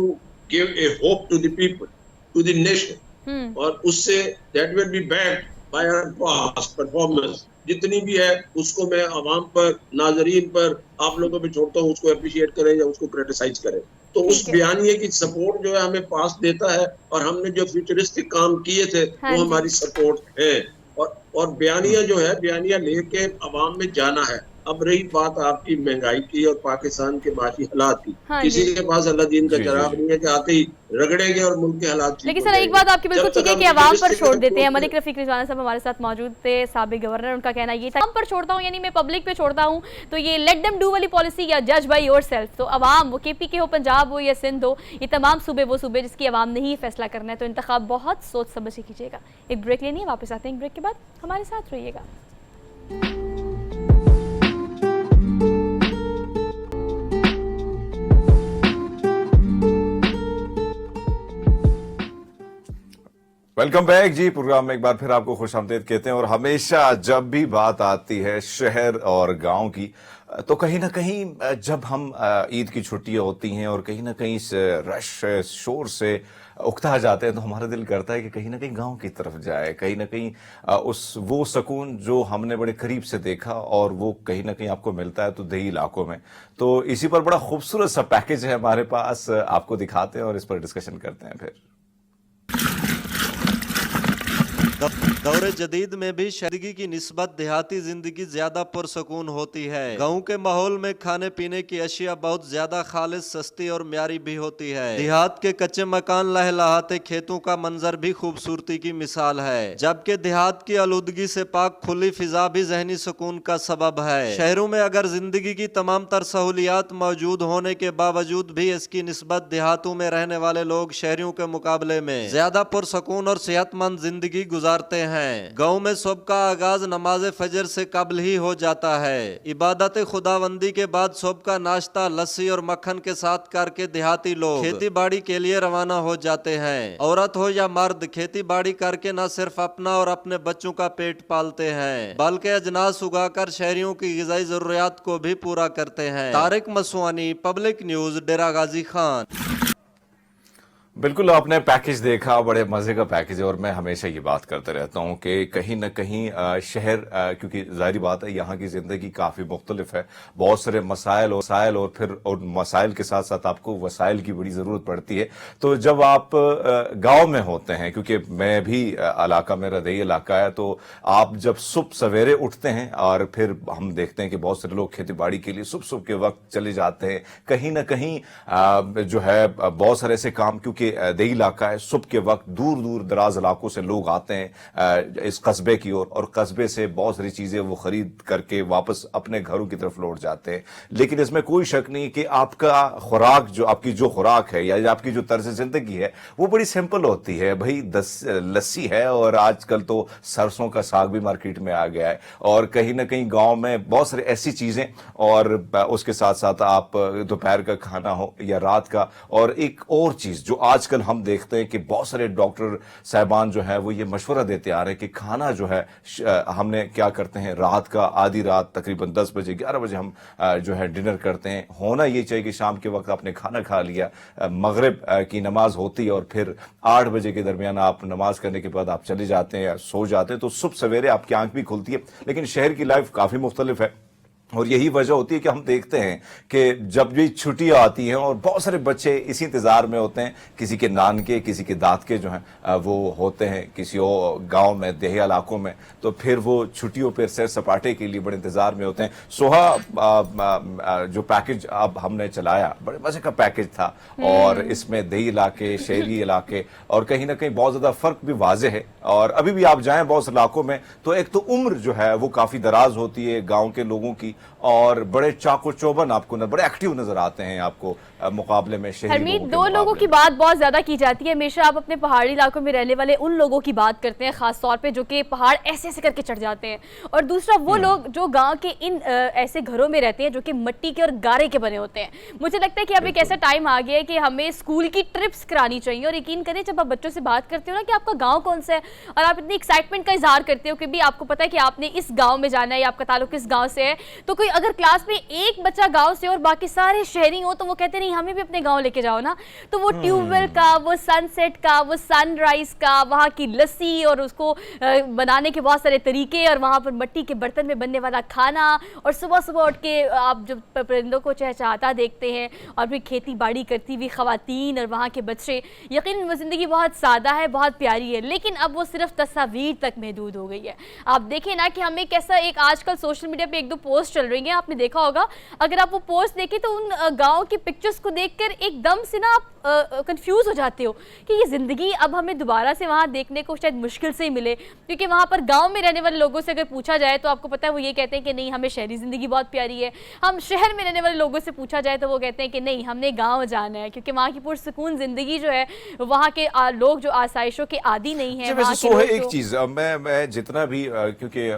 give a hope to the people, to the nation, और उससे that will be backed by our past performance. जितनी भी है उसको मैं अवाम पर, नाजरीन पर, आप लोगों पे छोड़ता हूँ, उसको अप्रिशिएट करें या उसको क्रिटिसाइज करें। तो उस बयानिए की सपोर्ट जो है हमें पास देता है और हमने जो फ्यूचरिस्टिक काम किए थे वो हमारी सपोर्ट है। और बयानिया जो है, बयानिया लेके अवाम में जाना है। अब रही बात आपकी महंगाई की और पाकिस्तान के माशी हालात की, हाँ किसी जी। के पास अल्लाह दीन का जी, जी, चराग जी। नहीं है कि आते ही रगड़ेंगे और मुल्क के हालात ठीक लेकिन हो सर एक जाएंगे। बात आपकी बिल्कुल जब ठीक तक है हम कि अवाम पर रियलिस्टिक छोड़ देते हैं। अप्रोच मलिक रफीक रिजवाना साहब हमारे साथ मौजूद थे, साबिक गवर्नर। उनका कहना ये था अवाम पर छोड़ता हूँ, यानी मैं पब्लिक पे छोड़ता हूँ, तो ये लेट देम डू वाली पॉलिसी या जज बाय योरसेल्फ, तो अवाम, वो केपी के हो, पंजाब हो या सिंध हो, ये तमाम सूबे वो सूबे जिसकी अवाम ने ही फैसला करना है, तो इंतखाब बहुत सोच समझ के कीजिएगा। एक ब्रेक लेनी है, वापस आते हैं एक ब्रेक के बाद, हमारे साथ रहिएगा। वेलकम बैक जी। प्रोग्राम में एक बार फिर आपको खुशामदीद कहते हैं। और हमेशा जब भी बात आती है शहर और गांव की, तो कहीं ना कहीं जब हम ईद की छुट्टियां होती हैं और कहीं ना कहीं इस रश शोर से उकता जाते हैं, तो हमारा दिल करता है कि कहीं ना कहीं गांव की तरफ जाए, कहीं ना कहीं वो सुकून जो हमने बड़े करीब से देखा और वो कहीं ना कहीं आपको मिलता है तो देही इलाकों में। तो इसी पर बड़ा खूबसूरत सा पैकेज है हमारे पास, आपको दिखाते हैं और इस पर डिस्कशन करते हैं फिर। दौरे जदीद में भी शहरी की निस्बत देहाती जिंदगी ज्यादा पुरसकून होती है। गाँव के माहौल में खाने पीने की अशिया बहुत ज्यादा खालिस, सस्ती और म्यारी भी होती है। देहात के कच्चे मकान लहलहाते खेतों का मंजर भी खूबसूरती की मिसाल है, जबकि देहात की आलूदगी से पाक खुली फिजा भी जहनी सुकून का सबब है। शहरों में अगर जिंदगी की तमाम तर सहूलियात मौजूद होने के बावजूद भी इसकी निस्बत देहातों में रहने वाले लोग शहरियों के मुकाबले में ज्यादा पुरसकून और सेहतमंद जिंदगी गुजारते हैं। गांव में सुबह का आगाज नमाज फजर से कबल ही हो जाता है। इबादत खुदावंदी के बाद सुबह का नाश्ता लस्सी और मक्खन के साथ करके देहाती लोग खेती बाड़ी के लिए रवाना हो जाते हैं। औरत हो या मर्द, खेती बाड़ी करके न सिर्फ अपना और अपने बच्चों का पेट पालते हैं, बल्कि अजनास उगाकर शहरियों की ग़िज़ाई जरूरियात को भी पूरा करते हैं। तारिक मसवानी, पब्लिक न्यूज, डेरा गाजी खान। बिल्कुल, आपने पैकेज देखा, बड़े मजे का पैकेज है। और मैं हमेशा ये बात करते रहता हूँ कि कहीं ना कहीं शहर, क्योंकि जाहिर बात है यहाँ की जिंदगी काफी मुख्तलिफ है, बहुत सारे मसाइल और फिर मसाइल के साथ साथ आपको वसाइल की बड़ी जरूरत पड़ती है। तो जब आप गांव में होते हैं, क्योंकि मैं भी इलाका, मेरा दही इलाका है, तो आप जब सुबह सवेरे उठते हैं और फिर हम देखते हैं कि बहुत सारे लोग खेती बाड़ी के लिए सुबह सुबह के वक्त चले जाते हैं। कहीं ना कहीं जो है बहुत सारे ऐसे काम, क्योंकि देही इलाका है, सुबह के वक्त दूर दूर दराज इलाकों से लोग आते हैं इस कस्बे की ओर, और कस्बे से बहुत सारी चीजें वो खरीद करके वापस अपने घरों की तरफ लौट जाते हैं। लेकिन इसमें कोई शक नहीं कि आपका खुराक, जो आपकी जो खुराक है या आपकी जो तर्ज जिंदगी है, वो बड़ी सिंपल होती है। भाई लस्सी है और आजकल तो सरसों का साग भी मार्केट में आ गया है, और कहीं ना कहीं गांव में बहुत सारी ऐसी चीजें, और उसके साथ साथ आप दोपहर का खाना हो या रात का। और एक और चीज जो आजकल हम देखते हैं कि बहुत सारे डॉक्टर साहबान जो है वो ये मशवरा देते आ रहे हैं कि खाना जो है हमने क्या करते हैं, रात का आधी रात तकरीबन 10 बजे 11 बजे हम जो है डिनर करते हैं। होना ये चाहिए कि शाम के वक्त आपने खाना खा लिया, मगरिब की नमाज होती है और फिर 8 बजे के दरमियान आप नमाज करने के बाद आप चले जाते हैं या सो जाते हैं, तो सुबह सवेरे आपकी आंख भी खुलती है। लेकिन शहर की लाइफ काफी मुख्तलिफ है, और यही वजह होती है कि हम देखते हैं कि जब भी छुट्टियां आती हैं और बहुत सारे बच्चे इसी इंतजार में होते हैं, किसी के नान के, किसी के दाद के जो हैं वो होते हैं किसी और गांव में, देही इलाकों में, तो फिर वो छुट्टियों पर सैर सपाटे के लिए बड़े इंतजार में होते हैं। सोहा जो पैकेज अब हमने चलाया, बड़े मजे का पैकेज था, और इसमें देही इलाके, शहरी इलाके, और कहीं ना कहीं बहुत ज्यादा फर्क भी वाजे है। और अभी भी आप जाएं बहुत से इलाकों में, तो एक तो उम्र जो है वो काफी दराज होती है गांव के लोगों की, और बड़े चाको चौबन आपको बड़े एक्टिव नजर आते हैं आपको मुकाबले में शहरी हरमीत। दो लोगों की बात बहुत ज्यादा की जाती है हमेशा, आप अपने पहाड़ी इलाकों में रहने वाले उन लोगों की बात करते हैं खास तौर पे जो कि पहाड़ ऐसे ऐसे करके चढ़ जाते हैं, और दूसरा वो लोग जो गांव के इन ऐसे घरों में रहते हैं जो कि मिट्टी के और गारे के बने होते हैं। मुझे लगता है कि अब एक ऐसा टाइम आ गया है कि हमें स्कूल की ट्रिप्स करानी चाहिए। और यकीन करें, जब आप बच्चों से बात करते हो ना कि आपका गाँव कौन सा है, और आप इतनी एक्साइटमेंट का इजहार करते हो कि भी आपको पता है कि आपने इस गाँव में जाना है या आपका ताल्लुक इस गाँव से है, तो कोई अगर क्लास में एक बच्चा गांव से और बाकी सारे शहरी हो तो वो कहते नहीं हमें भी अपने गांव लेके जाओ ना। तो वो ट्यूबवेल का, वो सनसेट का, वो सनराइज का, वहाँ की लस्सी और उसको बनाने के बहुत सारे तरीके, और वहाँ पर मिट्टी के बर्तन में बनने वाला खाना, और सुबह सुबह उठ के आप जब परिंदों को चहचहाता देखते हैं, और फिर खेती बाड़ी करती हुई ख़वातीन और वहाँ के बच्चे, यकीनन वो ज़िंदगी बहुत सादा है, बहुत प्यारी है, लेकिन अब वो सिर्फ तस्वीर तक महदूद हो गई है। आप देखें ना कि हमें कैसा एक आजकल सोशल मीडिया पे एक दो पोस्ट चल रही हैं, आपने देखा होगा, अगर आप वो पोस्ट देखें तो उन गाँव की पिक्चर्स को देखकर एकदम से ना आप कंफ्यूज हो जाते हो कि ये ज़िंदगी अब हमें दोबारा से वहाँ देखने को शायद मुश्किल से ही मिले, क्योंकि वहाँ पर गांव में रहने वाले लोगों से अगर पूछा जाए तो आपको पता है वो ये कहते हैं कि नहीं हमें शहरी ज़िंदगी बहुत प्यारी है। हम शहर में रहने वाले लोगों से पूछा जाए तो वो कहते हैं कि नहीं हमने गाँव जाना है, क्योंकि वहाँ की पुरसुकून ज़िंदगी जो है, वहाँ के लोग जो आसाइशों के आदी नहीं है। एक चीज़ मैं जितना भी क्योंकि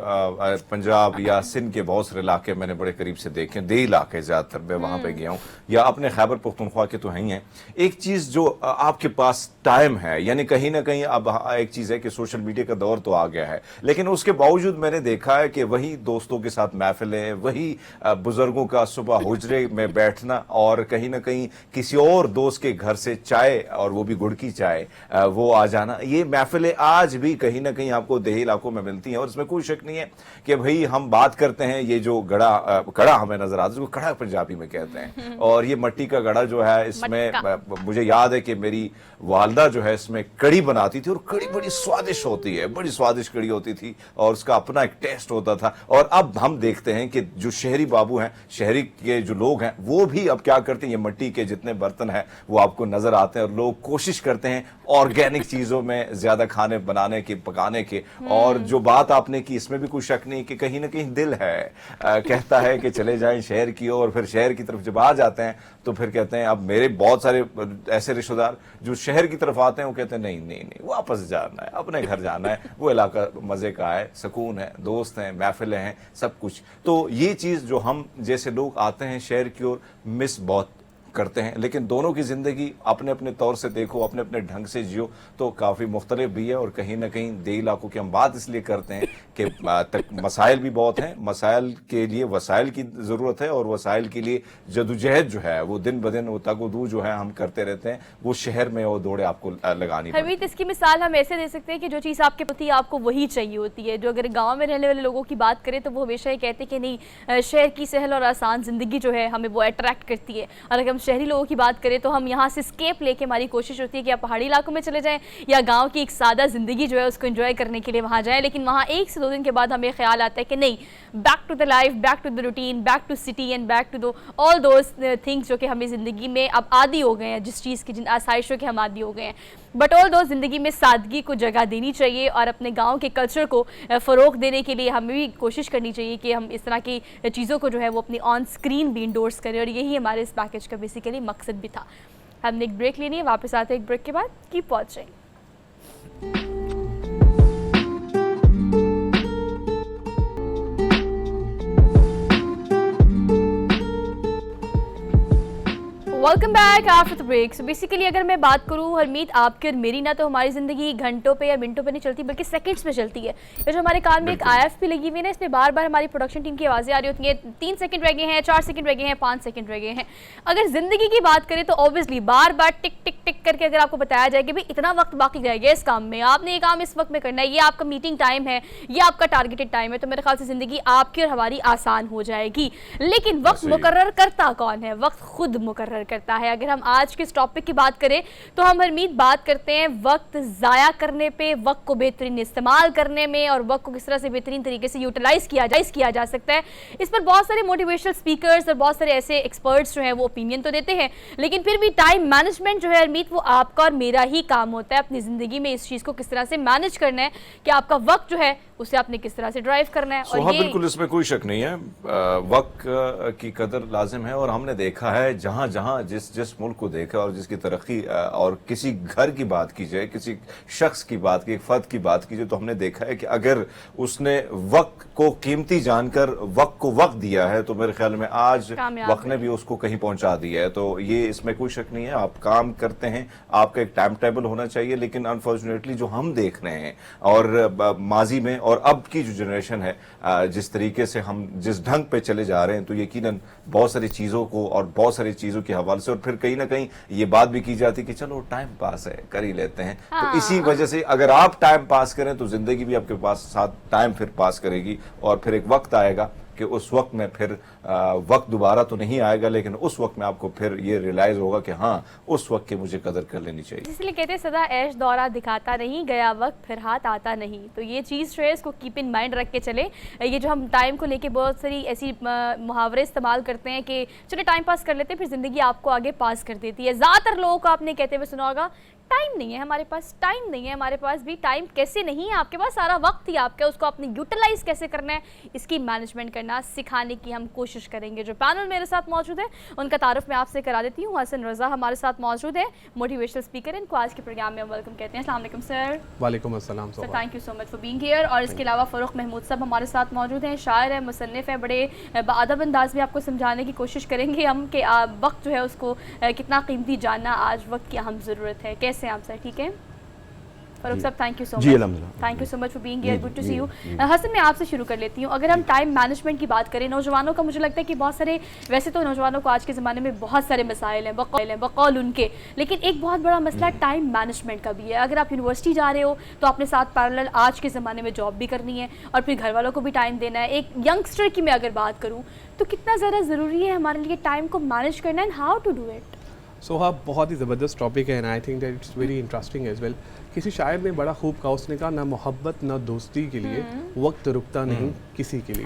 पंजाब या सिंध के बहुत सारे इलाके मैंने बड़े करीब से देखे, दे इलाके ज़्यादातर मैं वहाँ पे गया हूँ, या अपने खैबर पख्तूनख्वा के तो हैं ही हैं। एक चीज़ जो आपके पास टाइम है, यानी कहीं ना कहीं अब एक चीज़ है कि सोशल मीडिया का दौर तो आ गया है, लेकिन उसके बावजूद मैंने देखा है कि वही दोस्तों के साथ महफिलें, वही बुजुर्गों का सुबह हुजरे में बैठना, और कहीं ना कहीं किसी और दोस्त के घर से चाय, और वो भी गुड़ की चाय, वो आ जाना, ये महफिलें आज भी कहीं ना कहीं आपको देही इलाकों में मिलती हैं। और इसमें कोई शक नहीं है कि भाई हम बात करते हैं, ये जो कड़ा हमें नजर आता है, जो कड़ा पंजाबी में कहते हैं, और ये मट्टी का गड़ा जो है, इसमें मुझे याद है कि मेरी वालदा जो है इसमें कड़ी बनाती थी, और कड़ी बड़ी स्वादिष्ट होती है, बड़ी स्वादिष्ट कड़ी होती थी, और उसका अपना एक टेस्ट होता था। और अब हम देखते हैं कि जो शहरी बाबू हैं, शहरी के जो लोग हैं, वो भी अब क्या करते हैं, ये मिट्टी के जितने बर्तन हैं वो आपको नजर आते हैं, और लोग कोशिश करते हैं ऑर्गेनिक चीजों में ज्यादा खाने बनाने के, पकाने के। और जो बात आपने की, इसमें भी कोई शक नहीं कि कहीं ना कहीं दिल है कहता है कि चले जाएं शहर की ओर, फिर शहर की तरफ जब आ जाते हैं तो फिर कहते हैं, अब मेरे बहुत सारे ऐसे रिश्तेदार जो शहर की तरफ आते हैं वो कहते हैं नहीं नहीं नहीं वापस जाना है, अपने घर जाना है, वो इलाका मजे का है, सुकून है, दोस्त हैं, महफिलें हैं, सब कुछ। तो ये चीज जो हम जैसे लोग आते हैं शहर की ओर मिस बहुत करते हैं, लेकिन दोनों की ज़िंदगी अपने अपने तौर से देखो, अपने अपने ढंग से जियो तो काफ़ी मुख्तलिफ भी है। और कहीं ना कहीं देही इलाकों की हम बात इसलिए करते हैं कि तक मसाइल भी बहुत हैं, मसाइल के लिए वसाइल की ज़रूरत है, और वसाइल के लिए जदोजहद जो है वो दिन ब दिन वो तगोदू जो है हम करते रहते हैं, वो शहर में वो दौड़े आपको लगानी पड़ती है। इसकी मिसाल हम ऐसे दे सकते हैं कि जो चीज़ आपके प्रति आपको वही चाहिए होती है। जो अगर गाँव में रहने वाले लोगों की बात करें तो वो हमेशा ये कहते हैं कि नहीं शहर की सहल और आसान ज़िंदगी जो है हमें वो अट्रैक्ट करती है, और अगर हम शहरी लोगों की बात करें तो हम यहाँ से स्केप लेके हमारी कोशिश होती है कि आप पहाड़ी इलाकों में चले जाएं या गांव की एक सादा ज़िंदगी जो है उसको एंजॉय करने के लिए वहाँ जाएं। लेकिन वहाँ 1 से 2 दिन के बाद हमें ख्याल आता है कि नहीं, back to the life, back to the routine, back to city and back to दो ऑल दोज थिंग्स जो कि हमें ज़िंदगी में अब आदी हो गए हैं, जिस चीज़ की, जिन आसाइशों के हम आदी हो गए हैं। बट ऑल दो ज़िंदगी में सादगी को जगह देनी चाहिए, और अपने गांव के कल्चर को फ़रोग़ देने के लिए हमें भी कोशिश करनी चाहिए कि हम इस तरह की चीज़ों को जो है वो अपनी ऑन स्क्रीन भी इंडोर्स करें, और यही हमारे इस पैकेज का बेसिकली मकसद भी था। हमने एक ब्रेक लेनी है, वापस आते हैं एक ब्रेक के बाद, keep watching. Welcome back after the break. So basically अगर मैं बात करूँ हरमीत आपकी और मेरी ना, तो हमारी ज़िंदगी घंटों पे या मिनटों पे नहीं चलती बल्कि सेकंड्स में चलती है। ये जो हमारे कान में एक IF भी लगी हुई है ना, इसमें बार बार हमारी प्रोडक्शन टीम की आवाज़ें आ रही होती हैं, 3 सेकंड रह गए हैं, 4 सेकंड रह गए हैं, 5 सेकंड रह गए हैं। अगर ज़िंदगी की बात करें तो ऑब्वियसली बार बार टिक टिक टिक करके अगर आपको बताया जाए कि भाई इतना वक्त बाकी रह गया इस काम में, आपने ये काम इस वक्त में करना है, ये आपका मीटिंग टाइम है, ये आपका टारगेटेड टाइम है, तो मेरे ख्याल से ज़िंदगी आपकी और हमारी आसान हो जाएगी। लेकिन वक्त मुकर्रर करता कौन है? वक्त खुद मुकर्रर करता है। अगर हम आज के इस टॉपिक की बात करें तो हम हरमीत बात करते हैं वक्त ज़ाया करने पे, वक्त को बेहतरीन इस्तेमाल करने में, और वक्त को किस तरह से बेहतरीन तरीके से यूटिलाइज किया जा सकता है। इस पर बहुत सारे मोटिवेशनल स्पीकर्स और बहुत सारे ऐसे एक्सपर्ट्स जो हैं वो ओपिनियन तो देते हैं, लेकिन फिर भी टाइम मैनेजमेंट जो है हरमीत वो आपका और मेरा ही काम होता है। अपनी ज़िंदगी में इस चीज़ को किस तरह से मैनेज करना है कि आपका वक्त जो है उसे आपने किस तरह से ड्राइव करना है। और ये बिल्कुल इसमें कोई शक नहीं है, वक्त की कदर लाजिम है। और हमने देखा है जहां जहां जिस मुल्क को देखा और जिसकी तरक्की, और किसी घर की बात की जाए, किसी शख्स की बात की, फर्द की बात की जाए, तो हमने देखा है कि अगर उसने वक्त को कीमती जानकर वक्त को वक्त दिया है तो मेरे ख्याल में आज वक्त ने भी उसको कहीं पहुंचा दिया है। तो ये इसमें कोई शक नहीं है, आप काम करते हैं, आपका एक टाइम टेबल होना चाहिए। लेकिन अनफॉर्चुनेटली जो हम देख रहे हैं और माजी में और और अब की जो जनरेशन है, जिस तरीके से हम जिस ढंग पे चले जा रहे हैं, तो यकीनन बहुत सारी चीज़ों को और बहुत सारी चीज़ों के हवाले से, और फिर कहीं ना कहीं ये बात भी की जाती है कि चलो टाइम पास है, कर ही लेते हैं। तो इसी वजह से अगर आप टाइम पास करें तो जिंदगी भी आपके पास साथ टाइम फिर पास करेगी, और फिर एक वक्त आएगा कि उस वक्त में फिर वक्त दोबारा तो नहीं आएगा, लेकिन उस वक्त में आपको फिर ये रियलाइज होगा कि हाँ, उस वक्त की मुझे कदर कर लेनी चाहिए। इसलिए कहते हैं सदा ऐश दौरा दिखाता नहीं, गया वक्त फिर हाथ आता नहीं। तो ये चीज़ जो है इसको कीप इन माइंड रख के चले। ये जो हम टाइम को लेके बहुत सारी ऐसी मुहावरे इस्तेमाल करते हैं कि चलो टाइम पास कर लेते हैं, फिर ज़िंदगी आपको आगे पास कर देती है। ज़्यादातर लोगों को आपने कहते हुए सुना होगा, टाइम नहीं है हमारे पास, टाइम नहीं है हमारे पास। भी टाइम कैसे नहीं है आपके पास, सारा वक्त ही आपका, उसको आपने यूटिलाइज कैसे करना है, इसकी मैनेजमेंट करना सिखाने की हम कोशिश करेंगे। जो पैनल मेरे साथ मौजूद है उनका तारुफ मैं आपसे करा देती हूँ। हसन रज़ा हमारे साथ मौजूद है, मोटिवेशनल स्पीकर, इनको आज के प्रोग्राम में वेलकम कहते हैं। अस्सलाम वालेकुम सर। वालेकुम अस्सलाम sir, thank you so much for being here. और इसके अलावा फ़ारूक महमूद साहब हमारे साथ मौजूद हैं, शायर है, मुसन्निफ़ है, बड़े बाअदब अंदाज में आपको समझाने की कोशिश करेंगे हम कि वक्त जो है उसको कितना कीमती जानना आज वक्त की अहम ज़रूरत है। कैसे हैं आप सर? ठीक है फारूक साहब, thank you so much. Thank you so much for being here, good to see you. Hasan, मैं आपसे शुरू कर लेती हूँ। अगर हम टाइम मैनेजमेंट की बात करें, नौजवानों का मुझे लगता है कि बहुत सारे, वैसे तो नौजवानों को आज के ज़माने में बहुत सारे मसाइल हैं बकौल उनके, लेकिन एक बहुत बड़ा मसला टाइम मैनेजमेंट का भी है। अगर आप यूनिवर्सिटी जा रहे हो तो अपने साथ पैरेलल आज के ज़माने में जॉब भी करनी है और फिर घर वालों को भी टाइम देना है। एक यंगस्टर की मैं अगर बात करूँ तो कितना ज़्यादा ज़रूरी है हमारे लिए टाइम को मैनेज करना and how to do it? Soha, बहुत ही ज़बरदस्त टॉपिक है and I think that it's very interesting as well. किसी शायर ने बड़ा खूब कहा, उसने कहा ना मोहब्बत ना दोस्ती के लिए वक्त रुकता नहीं किसी के लिए।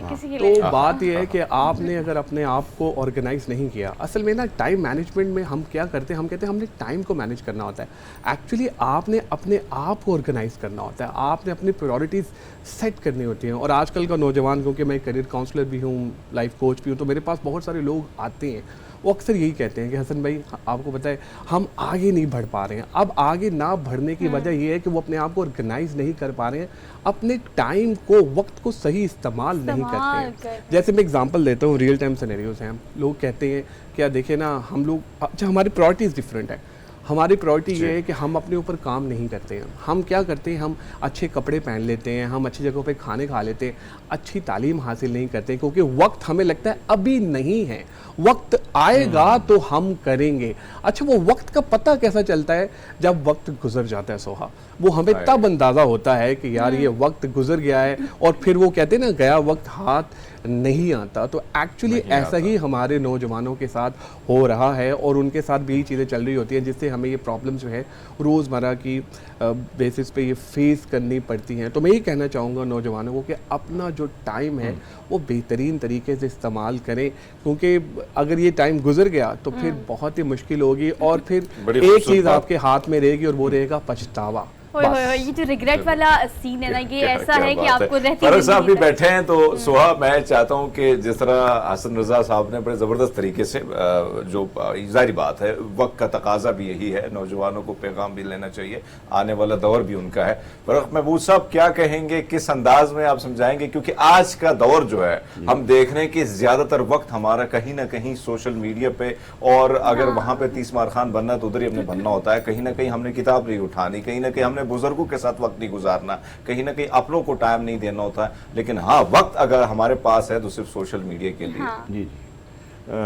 किसी के लिए तो बात यह है कि आपने अगर अपने आप को ऑर्गेनाइज नहीं किया, असल में ना टाइम मैनेजमेंट में हम क्या करते हैं, हम कहते हैं हमने टाइम को मैनेज करना होता है। एक्चुअली आपने अपने आप को ऑर्गेनाइज करना होता है, आपने अपनी प्रायोरिटीज़ सेट करनी होती हैं। और आजकल का नौजवान, क्योंकि मैं करियर काउंसलर भी हूँ, लाइफ कोच भी हूँ, तो मेरे पास बहुत सारे लोग आते हैं, वो अक्सर यही कहते हैं कि हसन भाई, आपको पता है हम आगे नहीं बढ़ पा रहे हैं। अब आगे ना बढ़ने की वजह यह है कि वो अपने आप को ऑर्गेनाइज नहीं कर पा रहे हैं, अपने टाइम को, वक्त को सही इस्तेमाल नहीं करते हैं। जैसे मैं एग्जांपल देता हूँ, रियल टाइम सिनेरियोज हैं। लोग कहते हैं क्या, देखे ना हम लोग, अच्छा हमारी प्रायोरिटीज़ डिफरेंट है। हमारी प्रायोरिटी ये है कि हम अपने ऊपर काम नहीं करते हैं। हम क्या करते हैं, हम अच्छे कपड़े पहन लेते हैं, हम अच्छी जगहों पे खाने खा लेते हैं, अच्छी तालीम हासिल नहीं करते, क्योंकि वक्त हमें लगता है अभी नहीं है, वक्त आएगा तो हम करेंगे। अच्छा, वो वक्त का पता कैसा चलता है? जब वक्त गुजर जाता है सोहा, वो हमें तब अंदाज़ा होता है कि यार ये वक्त गुजर गया है। और फिर वो कहते हैं ना, गया वक्त हाथ नहीं आता। तो एक्चुअली ऐसा ही हमारे नौजवानों के साथ हो रहा है और उनके साथ भी यही चीज़ें चल रही होती हैं, जिससे हमें ये प्रॉब्लम जो है रोज़मर्रा की बेसिस पे ये फेस करनी पड़ती हैं। तो मैं ये कहना चाहूँगा नौजवानों को कि अपना जो टाइम है वो बेहतरीन तरीके से इस्तेमाल करें, क्योंकि अगर ये टाइम गुजर गया तो फिर बहुत ही मुश्किल होगी और फिर एक चीज़ आपके हाथ में रहेगी और वो रहेगा पछतावा। ये जो रिग्रेट वाला सीन है ना, ये ऐसा है कि आपको रहती फारूक साहब भी बैठे हैं, तो सुहा, मैं चाहता हूं कि जिस तरह हसन रजा साहब ने बड़े ज़बरदस्त तरीके से, जो जाहिर बात है वक्त का तकाजा भी यही है, नौजवानों को पैगाम भी लेना चाहिए, आने वाला दौर भी उनका है। फारूक महमूद साहब क्या कहेंगे, किस अंदाज में आप समझाएंगे? क्योंकि आज का दौर जो है, हम देख रहे हैं कि ज्यादातर वक्त हमारा कहीं ना कहीं सोशल मीडिया पे, और अगर वहां पे 30 मार खान बनना है तो उधर ही हमने बनना होता है। कहीं ना कहीं हमने किताब नहीं उठानी, कहीं ना कहीं हमने बुजुर्गों के साथ वक्त नहीं गुजारना, कहीं ना कहीं अपनों को टाइम नहीं देना होता है। लेकिन हाँ, वक्त अगर हमारे पास है तो सिर्फ सोशल मीडिया के लिए। जी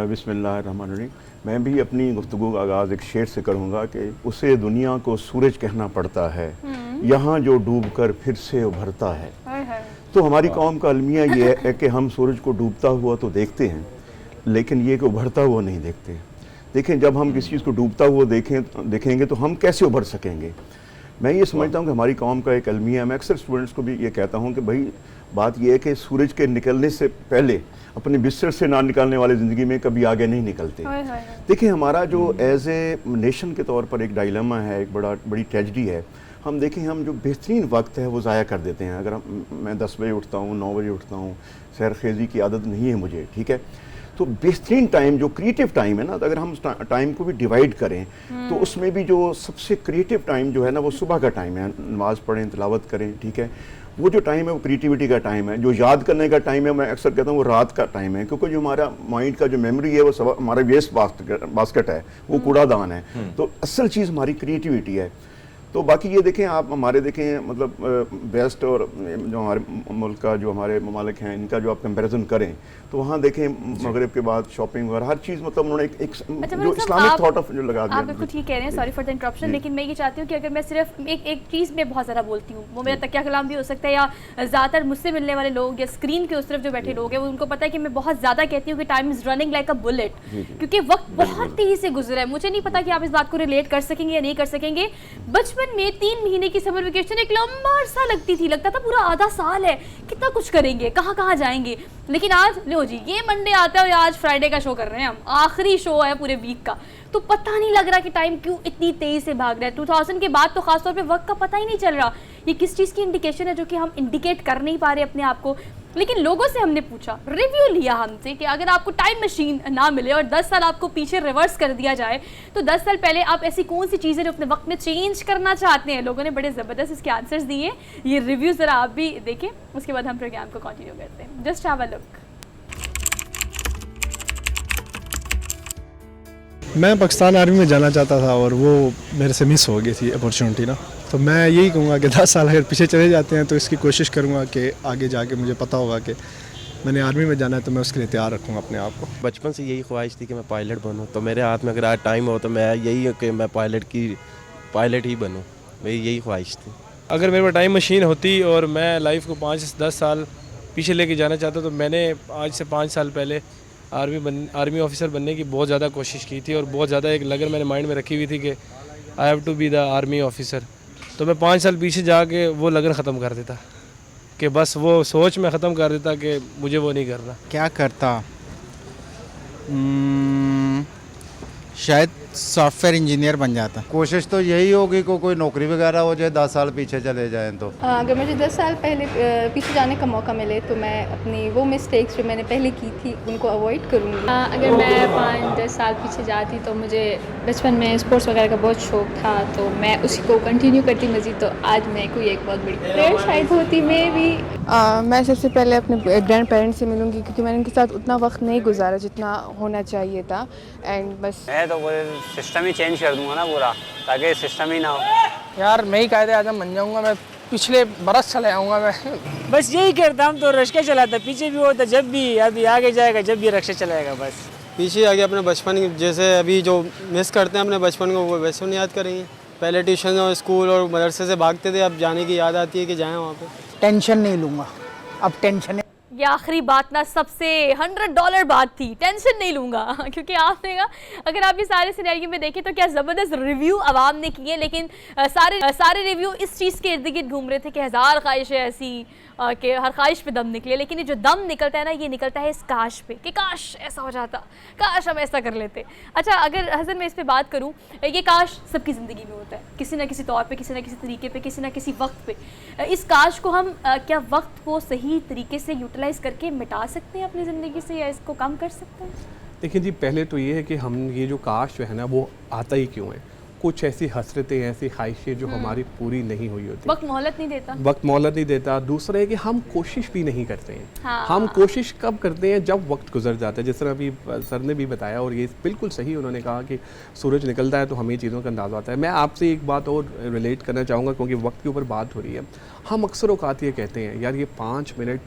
बिस्मिल्लाहिर्रहमानिर्रहीम। मैं भी अपनी गुफ्तगू का आगाज़ एक शेर से करूँगा कि उसे दुनिया को सूरज कहना पड़ता है, यहाँ जो डूब कर फिर से उभरता है। तो हमारी कौम का अलमिया ये है कि हम सूरज को डूबता हुआ तो देखते हैं, लेकिन ये कि उभरता हुआ नहीं देखते। देखें, जब हम किसी चीज़ को डूबता हुआ देखेंगे तो हम कैसे उभर सकेंगे। मैं ये समझता हूँ कि हमारी कौम का एक अलमिया, मैं अक्सर स्टूडेंट्स को भी ये कहता हूँ कि भाई बात यह है कि सूरज के निकलने से पहले अपने बिस्तर से ना निकलने वाले ज़िंदगी में कभी आगे नहीं निकलते। देखिए, हमारा जो एज ए नेशन के तौर पर एक डायलेमा है, एक बड़ी ट्रेजेडी है। हम देखें, हम जो बेहतरीन वक्त है वो ज़ाया कर देते हैं। अगर मैं 10 बजे उठता हूँ, 9 बजे उठता हूँ, सैर खेज़ी की आदत नहीं है मुझे, ठीक है, तो बेहतरीन टाइम जो क्रिएटिव टाइम है ना, तो अगर हम टाइम को भी डिवाइड करें तो उसमें भी जो सबसे क्रिएटिव टाइम जो है ना, वो सुबह का टाइम है। नमाज़ पढ़ें, तिलावत करें, ठीक है, वो जो टाइम है वो क्रिएटिविटी का टाइम है। जो याद करने का टाइम है, मैं अक्सर कहता हूँ वो रात का टाइम है, क्योंकि जो हमारा माइंड का जो मेमोरी है वो सब हमारा वेस्ट बास्केट है, वो कूड़ादान है। तो असल चीज़ हमारी क्रिएटिविटी है। तो बाकी ये देखें आप, हमारे देखें मतलब वेस्ट और जो हमारे मुल्क का, जो हमारे ममालिक हैं, इनका जो आप कंपैरिजन करें तो वहाँ देखें मगरिब के बाद शॉपिंग वगैरह हर चीज़, मतलब उन्होंने एक जो इस्लामिक थॉट ऑफ जो लगा दिया। आप बिल्कुल ठीक कह रहे हैं, सॉरी फॉर द इंटरप्शन, लेकिन मैं ये चाहती हूँ कि अगर मैं सिर्फ एक चीज़ में बहुत ज़्यादा बोलती हूँ, वो मेरा तकिया कलाम भी हो सकता है, या ज़्यादातर मुझसे मिलने वाले लोग या स्क्रीन के उस तरफ जो बैठे लोग हैं, वो उनको पता है कि मैं बहुत ज़्यादा कहती हूँ कि time is running like a bullet, क्योंकि वक्त बहुत तेज़ी से गुजरा है। मुझे नहीं पता कि आप इस बात को रिलेट कर सकेंगे या नहीं कर सकेंगे। बचपन में 3 महीने की समर वेकेशन एक लंबा अरसा लगती थी, लगता था पूरा आधा साल है, कितना कुछ करेंगे, कहाँ कहाँ जाएंगे। लेकिन आज लो जी, ये मंडे आता है और आज फ्राइडे का शो कर रहे हैं हम, आखिरी शो है पूरे वीक का, तो पता नहीं लग रहा कि टाइम क्यों इतनी तेज से भाग रहा है। 2000 के बाद तो खासतौर पे वक्त का पता ही नहीं चल रहा। ये किस चीज़ की इंडिकेशन है जो कि हम इंडिकेट कर नहीं पा रहे अपने आप को। लेकिन लोगों से हमने पूछा, रिव्यू लिया हमसे कि अगर आपको टाइम मशीन ना मिले और 10 साल आपको पीछे रिवर्स कर दिया जाए, तो 10 साल पहले आप ऐसी कौन सी चीज़ें जो अपने वक्त में चेंज करना चाहते हैं। लोगों ने बड़े ज़बरदस्त इसके आंसर्स दिए। ये रिव्यू ज़रा आप भी देखें, उसके बाद हम प्रोग्राम को कंटिन्यू करते हैं। Just have a look. मैं पाकिस्तान आर्मी में जाना चाहता था और वो मेरे से मिस हो गई थी अपॉर्चुनिटी ना, तो मैं यही कहूँगा कि 10 साल अगर पीछे चले जाते हैं तो इसकी कोशिश करूँगा कि आगे जाके मुझे पता होगा कि मैंने आर्मी में जाना है, तो मैं उसके लिए तैयार रखूँगा अपने आप को। बचपन से यही ख्वाहिश थी कि मैं पायलट बनूँ, तो मेरे हाथ में अगर आज टाइम हो तो मैं यही कि मैं पायलट ही बनूँ, मेरी यही ख्वाहिश थी। अगर मेरे पास टाइम मशीन होती और मैं लाइफ को 5 से 10 साल पीछे लेके जाना चाहता, तो मैंने आज से 5 साल पहले आर्मी ऑफिसर बनने की बहुत ज़्यादा कोशिश की थी और बहुत ज़्यादा एक लगन मैंने माइंड में रखी हुई थी कि I have to be the army officer. तो मैं 5 साल पीछे जाके वो लगन ख़त्म कर देता, कि बस वो सोच में ख़त्म कर देता कि मुझे वो नहीं करना। क्या करता, शायद सॉफ्टवेयर इंजीनियर बन जाता। कोशिश तो यही होगी को कोई नौकरी वगैरह हो जाए, 10 साल पीछे चले जाएं तो। अगर मुझे 10 साल पहले पीछे जाने का मौका मिले तो मैं अपनी वो मिस्टेक्स जो मैंने पहले की थी उनको अवॉइड करूँगी। अगर मैं 5-10 साल पीछे जाती तो मुझे बचपन में स्पोर्ट्स वगैरह का बहुत शौक था, तो मैं उसी को कंटिन्यू करती मज़ीद, तो आज मैं कोई एक बहुत बड़ी प्लेयर शायद होती। मैं भी मैं सबसे पहले अपने ग्रैंड पेरेंट्स से मिलूँगी, क्योंकि मैंने उनके साथ उतना वक्त नहीं गुजारा जितना होना चाहिए था। एंड बस मैं तो वो सिस्टम ही चेंज कर दूंगा ना पूरा, ताकि सिस्टम ही ना हो। यार मैं ही कायदे आज़म बन जाऊंगा, मैं पिछले बरस चले आऊँगा मैं। बस यही करता, हम तो रश्का चलाता, पीछे भी होता जब भी, अभी आगे जाएगा जब भी रक्षा चलाएगा, बस पीछे आगे अपने बचपन, जैसे अभी जो मिस करते हैं अपने बचपन को वो वैसे याद करेंगे। पहले ट्यूशन और स्कूल और मदरसे से भागते थे, अब जाने की याद आती है कि जाएँ वहाँ पे। टेंशन नहीं लूँगा, अब टेंशन। ये आखिरी बात ना सबसे $100 बात थी, टेंशन नहीं लूँगा, क्योंकि आपने कहा अगर आप ये सारे सिनेरियो में देखें तो क्या ज़बरदस्त रिव्यू आवाम ने किए, लेकिन सारे रिव्यू इस चीज़ के इर्द गिर्द घूम रहे थे कि हज़ार ख्वाहिशें ऐसी कि हर ख्वाहिश पे दम निकले, लेकिन ये जो दम निकलता है ना, ये निकलता है इस काश पे कि काश ऐसा हो जाता, काश हम ऐसा कर लेते। अच्छा, अगर हसन मैं इस पे बात करूँ, ये काश सबकी ज़िंदगी में होता है, किसी ना किसी तौर पे, किसी ना किसी तरीके पे, किसी ना किसी वक्त पे। इस काश को हम क्या वक्त को सही तरीके से यूटिलाइज़ करके मिटा सकते हैं अपनी ज़िंदगी से, या इसको कम कर सकते हैं? देखिए जी, पहले तो ये है कि हम ये जो काश जो है ना, वो आता ही क्यों है। कुछ ऐसी हसरतें, ऐसी ख्वाहिशें जो हमारी पूरी नहीं हुई होती, वक्त मोहलत नहीं देता। वक्त मोहलत नहीं देता। दूसरा है कि हम कोशिश भी नहीं करते हैं। हाँ। हम कोशिश कब करते हैं? जब वक्त गुजर जाता है। जिस तरह अभी सर ने भी बताया, और ये बिल्कुल सही उन्होंने कहा कि सूरज निकलता है तो हमें चीज़ों का अंदाज़ा आता है। मैं आपसे एक बात और रिलेट करना चाहूँगा, क्योंकि वक्त के ऊपर बात हो रही है। हम अक्सर औकात ये कहते हैं, यार ये 5 मिनट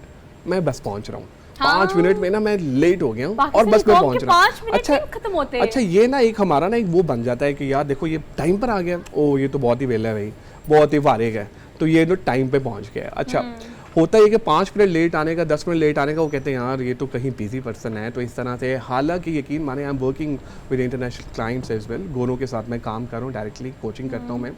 मैं बस पहुँच रहा हूँ, 5 मिनट में ना मैं लेट हो गया हूँ और बस मैं पहुंच रहा हूँ। अच्छा ये ना एक हमारा ना एक वो बन जाता है कि यार देखो ये टाइम पर आ गया, ओ ये तो बहुत ही वेला है भाई, बहुत ही फारिग है, तो ये तो टाइम पे पहुंच गया। अच्छा, होता है कि 5 मिनट लेट आने का, 10 मिनट लेट आने का, वो कहते हैं यार ये तो कहीं बिजी पर्सन है, तो इस तरह से। हालांकि यकीन माने, I am working with international clients as well, गोरों के साथ मैं काम कर रहा हूँ, डायरेक्टली कोचिंग करता हूँ मैं,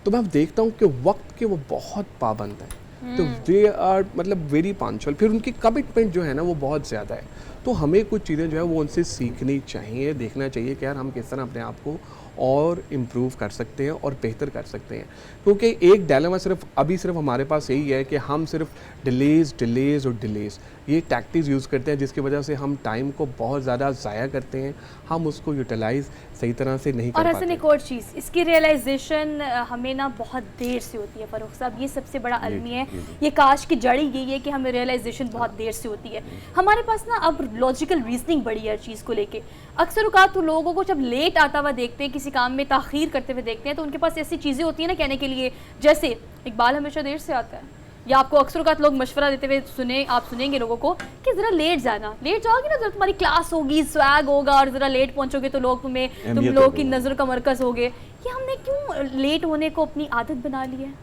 तो मैं देखता हूँ कि वक्त के वो बहुत पाबंद है, तो दे आर मतलब वेरी पंक्चुअल। फिर उनकी कमिटमेंट जो है ना वो बहुत ज़्यादा है, तो हमें कुछ चीज़ें जो है वो उनसे सीखनी चाहिए, देखना चाहिए कि यार हम किस तरह अपने आप को और इम्प्रूव कर सकते हैं और बेहतर कर सकते हैं। क्योंकि एक डायलेमा सिर्फ हमारे पास यही है कि हम सिर्फ डिलेज़ ये टैक्टिक्स यूज़ करते हैं, जिसकी वजह से हम टाइम को बहुत ज़्यादा ज़ाया करते हैं, हम उसको यूटिलाइज़ सही तरह से नहीं कर पाते। और हसन एक और चीज़, इसकी रियलाइजेशन हमें ना बहुत देर से होती है फ़ारूक साहब, ये सबसे बड़ा अलमी है। ये काश की जड़ी यही है कि हमें रियलाइजेशन बहुत देर से होती है। हमारे पास ना अब लॉजिकल रीजनिंग बड़ी है हर चीज़ को लेके। अक्सर औक़ात तो लोगों को जब लेट आता हुआ देखते हैं, किसी किसी काम में ताख़ीर करते हुए देखते हैं तो उनके पास ऐसी चीज़ें होती हैं ना कहने के लिए, जैसे इकबाल हमेशा देर से आता है, या आपको अक्सर औक़ात लोग मशवरा देते हुए आप सुनेंगे लोगों को कि ज़रा लेट जाना, लेट जाओगे ना तो तुम्हारी क्लास होगी, स्वैग होगा, और ज़रा लेट पहुँचोगे तो लोग तुम लोगों की नज़र का मरकज़ होगे। ये हमने क्यों लेट होने को अपनी आदत बना ली है?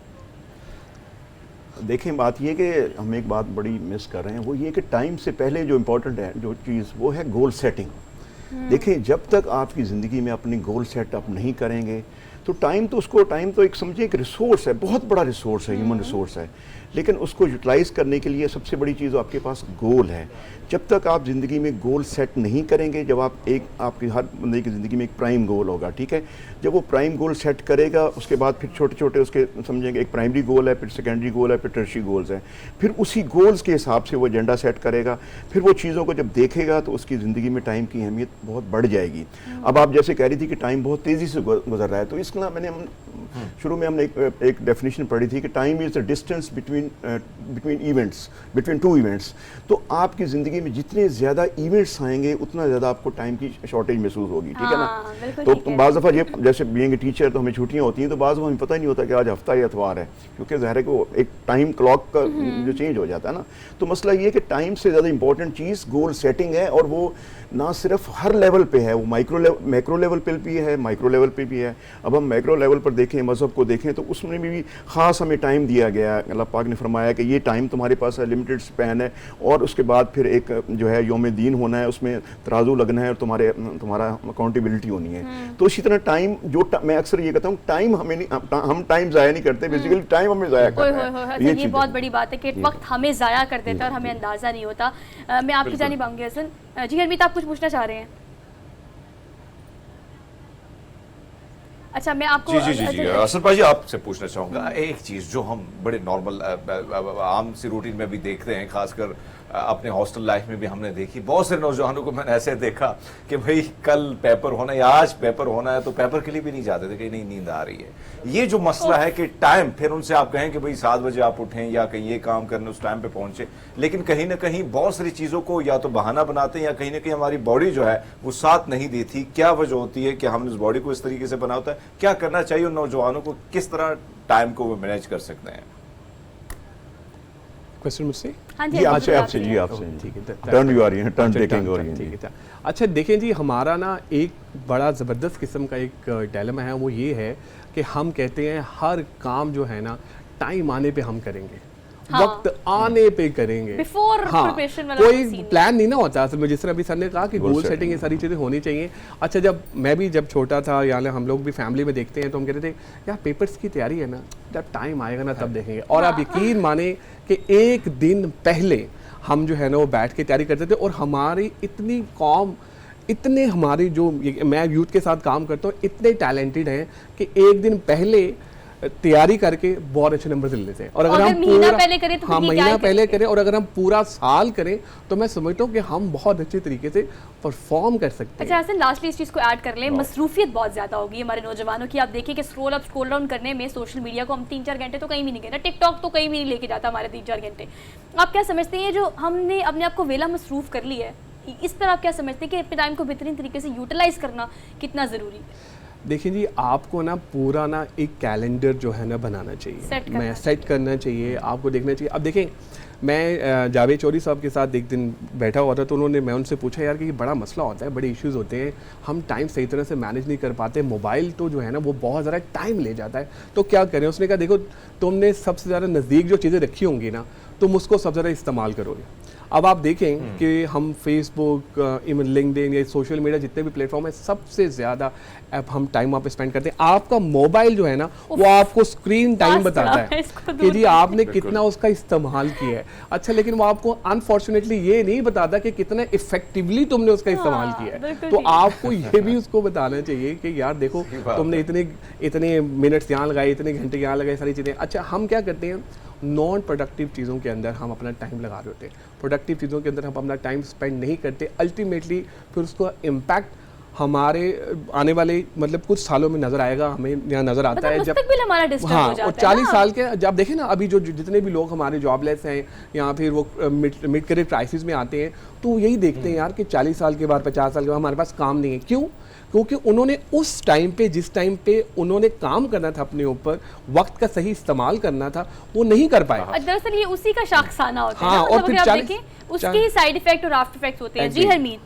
देखें, बात ये कि हम एक बात बड़ी मिस कर रहे हैं, वो ये कि टाइम से पहले जो इम्पोर्टेंट है जो चीज़ वो है गोल सेटिंग। देखें, जब तक आपकी ज़िंदगी में अपनी गोल सेट अप नहीं करेंगे तो टाइम तो एक समझिए एक रिसोर्स है, बहुत बड़ा रिसोर्स है, ह्यूमन रिसोर्स है, लेकिन उसको यूटिलाइज़ करने के लिए सबसे बड़ी चीज़ आपके पास गोल है। जब तक आप ज़िंदगी में गोल सेट नहीं करेंगे, जब आपकी हर बंदे की ज़िंदगी में एक प्राइम गोल होगा, ठीक है, जब वो प्राइम गोल सेट करेगा उसके बाद फिर छोटे छोटे उसके समझेंगे एक प्राइमरी गोल है, फिर सेकेंडरी गोल है, फिर टर्शियरी गोल्स हैं, फिर उसी गोल्स के हिसाब से वो एजेंडा सेट करेगा, फिर वो चीज़ों को जब देखेगा तो उसकी ज़िंदगी में टाइम की अहमियत बहुत बढ़ जाएगी। अब आप जैसे कह रही थी कि टाइम बहुत तेज़ी से गुजर रहा है, तो इसका शुरू में हमने एक डेफिनेशन पढ़ी थी कि time is the distance between two events. तो आपकी ज़िंदगी में जितने ज़्यादा इवेंट्स आएंगे उतना ज़्यादा आपको टाइम की शॉर्टेज महसूस होगी, ठीक है ना। तो बाज़ दफ़ा ये जैसे बीइंग टीचर तो हमें छुट्टियाँ होती हैं, तो बाज़ हमें पता ही नहीं होता कि आज हफ्ता या इतवार है, क्योंकि ज़ाहिर है कि वो एक टाइम क्लॉक का जो चेंज हो जाता है ना। तो मसला ये है कि टाइम से ज़्यादा इंपॉर्टेंट चीज़ गोल सेटिंग है, और वो ना सिर्फ हर लेवल पे है, वो मैक्रो लेवल पे भी है, माइक्रो लेवल पे भी है। अब हम मैक्रो लेवल पर देखें, मज़हब को देखें, तो उसमें भी ख़ास हमें टाइम दिया गया है। अल्लाह पाक ने फरमाया कि ये टाइम तुम्हारे पास है, लिमिटेड स्पैन है, और उसके बाद फिर एक जो है यौम दीन होना है, उसमें तराजू लगना है और तुम्हारा अकाउंटेबिलिटी होनी है। तो इसी तरह टाइम मैं अक्सर ये कहता हूँ, टाइम हम टाइम ज़ाया नहीं करते, बेसिकली टाइम हमें ज़ाया करता है। ये बहुत बड़ी बात है कि वक्त हमें ज़ाया कर देता है और हमें अंदाज़ा नहीं होता। मैं आपकी जानिब आऊँगी हसन जी। हरमीत, आप कुछ पूछना चाह रहे हैं? अच्छा, मैं आपको जी असर भाई आपसे पूछना चाहूँगा एक चीज़ जो हम बड़े नॉर्मल आम सी रूटीन में भी देखते हैं, खासकर अपने हॉस्टल लाइफ में भी हमने देखी, बहुत से नौजवानों को मैंने ऐसे देखा कि भाई कल पेपर होना है या आज पेपर होना है तो पेपर के लिए भी नहीं जाते थे कि नहीं नींद आ रही है। ये जो मसला है कि टाइम, फिर उनसे आप कहें कि भाई 7 बजे आप उठें या कहीं ये काम करने उस टाइम पे पहुंचे, लेकिन कहीं ना कहीं बहुत सारी चीज़ों को या तो बहाना बनाते हैं या कहीं ना कहीं हमारी बॉडी जो है वो साथ नहीं देती। क्या वजह होती है कि हमने उस बॉडी को इस तरीके से बना होता है? क्या करना चाहिए उन नौजवानों को, किस तरह टाइम को वो मैनेज कर सकते हैं? क्वेश्चन मुझसे? हाँ जी, आपसे ठीक है, टर्न यू आ रही है, टर्न टेकिंग हो रही है, ठीक है। अच्छा देखें जी, हमारा ना एक बड़ा ज़बरदस्त किस्म का एक डायलेमा है, वो ये है कि हम कहते हैं हर काम जो है ना टाइम आने पे हम करेंगे, वक्त आने पे करेंगे, कोई प्लान नहीं ना होता असल में। जिस तरह अभी सर ने कहा कि गोल सेटिंग ये सारी चीज़ें होनी चाहिए। अच्छा, जब छोटा था, यानी हम लोग भी फैमिली में देखते हैं तो हम कहते थे यार पेपर्स की तैयारी है ना, जब टाइम आएगा ना तब देखेंगे। और आप यकीन माने कि एक दिन पहले हम जो है ना वो बैठ के तैयारी करते थे, और हमारी इतने हमारी जो मैं यूथ के साथ काम करता हूँ इतने टैलेंटेड हैं कि एक दिन पहले तैयारी करके बहुत अच्छे नंबर से लेते हैं। और अगर हम महीना पहले करें तो महीना पहले करें, और अगर हम पूरा साल करें तो मैं समझता हूँ कि हम बहुत अच्छे तरीके से परफॉर्म कर सकते हैं। अच्छा हसन, लास्टली इस चीज़ को ऐड कर लें, मसरूफियत बहुत ज़्यादा होगी हमारे नौजवानों की। आप देखिए कि स्क्रॉल डाउन करने में सोशल मीडिया को हम 3-4 घंटे तो कहीं भी नहीं गए ना, टिकटॉक तो कहीं भी नहीं लेके जाता हमारे 3-4 घंटे। आप क्या समझते हैं जो हमने अपने आप को वेला मसरूफ़ कर लिया है, इस पर आप क्या समझते हैं कि अपने टाइम को बेहतरीन तरीके से यूटिलाइज़ करना कितना ज़रूरी है? देखिए जी, आपको ना पूरा ना एक कैलेंडर जो है ना बनाना चाहिए, सेट करना चाहिए, आपको देखना चाहिए। अब देखें, मैं जावेद चौधरी साहब के साथ एक दिन बैठा हुआ था, तो मैं उनसे पूछा यार कि ये बड़ा मसला होता है, बड़े इश्यूज़ होते हैं, हम टाइम सही तरह से मैनेज नहीं कर पाते, मोबाइल तो जो है ना वो बहुत ज़्यादा टाइम ले जाता है, तो क्या करें? उसने कहा देखो, तुमने सबसे ज़्यादा नज़दीक जो चीज़ें रखी होंगी ना, तुम उसको सबसे ज़्यादा इस्तेमाल करोगे। अब आप देखें कि हम फेसबुक, इवन लिंक्डइन, या सोशल मीडिया जितने भी प्लेटफॉर्म है, सबसे ज़्यादा ऐप हम टाइम आप स्पेंड करते हैं। आपका मोबाइल जो है ना वो आपको स्क्रीन टाइम बताता है कि जी आपने कितना उसका इस्तेमाल किया है। अच्छा, लेकिन वो आपको अनफॉर्चुनेटली ये नहीं बताता कि कितना इफेक्टिवली तुमने उसका इस्तेमाल किया है। तो आपको ये भी उसको बताना चाहिए कि यार देखो, तुमने इतने मिनट्स यहाँ लगाए, इतने घंटे यहाँ लगाए, सारी चीज़ें। अच्छा, हम क्या करते हैं, नॉन प्रोडक्टिव चीज़ों के अंदर हम अपना टाइम लगा रहे होते हैं, प्रोडक्टिव चीज़ों के अंदर हम अपना टाइम स्पेंड नहीं करते। अल्टीमेटली फिर उसका इम्पैक्ट हमारे आने वाले मतलब कुछ सालों में नज़र आएगा, हमें यहाँ नज़र आता है जब हाँ, और 40 साल के जब देखें ना, अभी जो जितने भी लोग हमारे जॉबलेस हैं या फिर वो मिड करियर क्राइसिस में आते हैं, तो यही देखते हैं यार कि 40 साल के बाद, 50 साल के बाद हमारे पास काम नहीं है। क्यों? क्योंकि उन्होंने उस टाइम पे, जिस टाइम पे उन्होंने काम करना था अपने ऊपर, वक्त का सही इस्तेमाल करना था, वो नहीं कर पाए। दरअसल ये उसी का शाखसाना होता है हाँ, ना, और मतलब फिर अगर आप 40 देखें उसके ही साइड इफेक्ट और आफ्टर इफेक्ट होते हैं। जी हरमीत,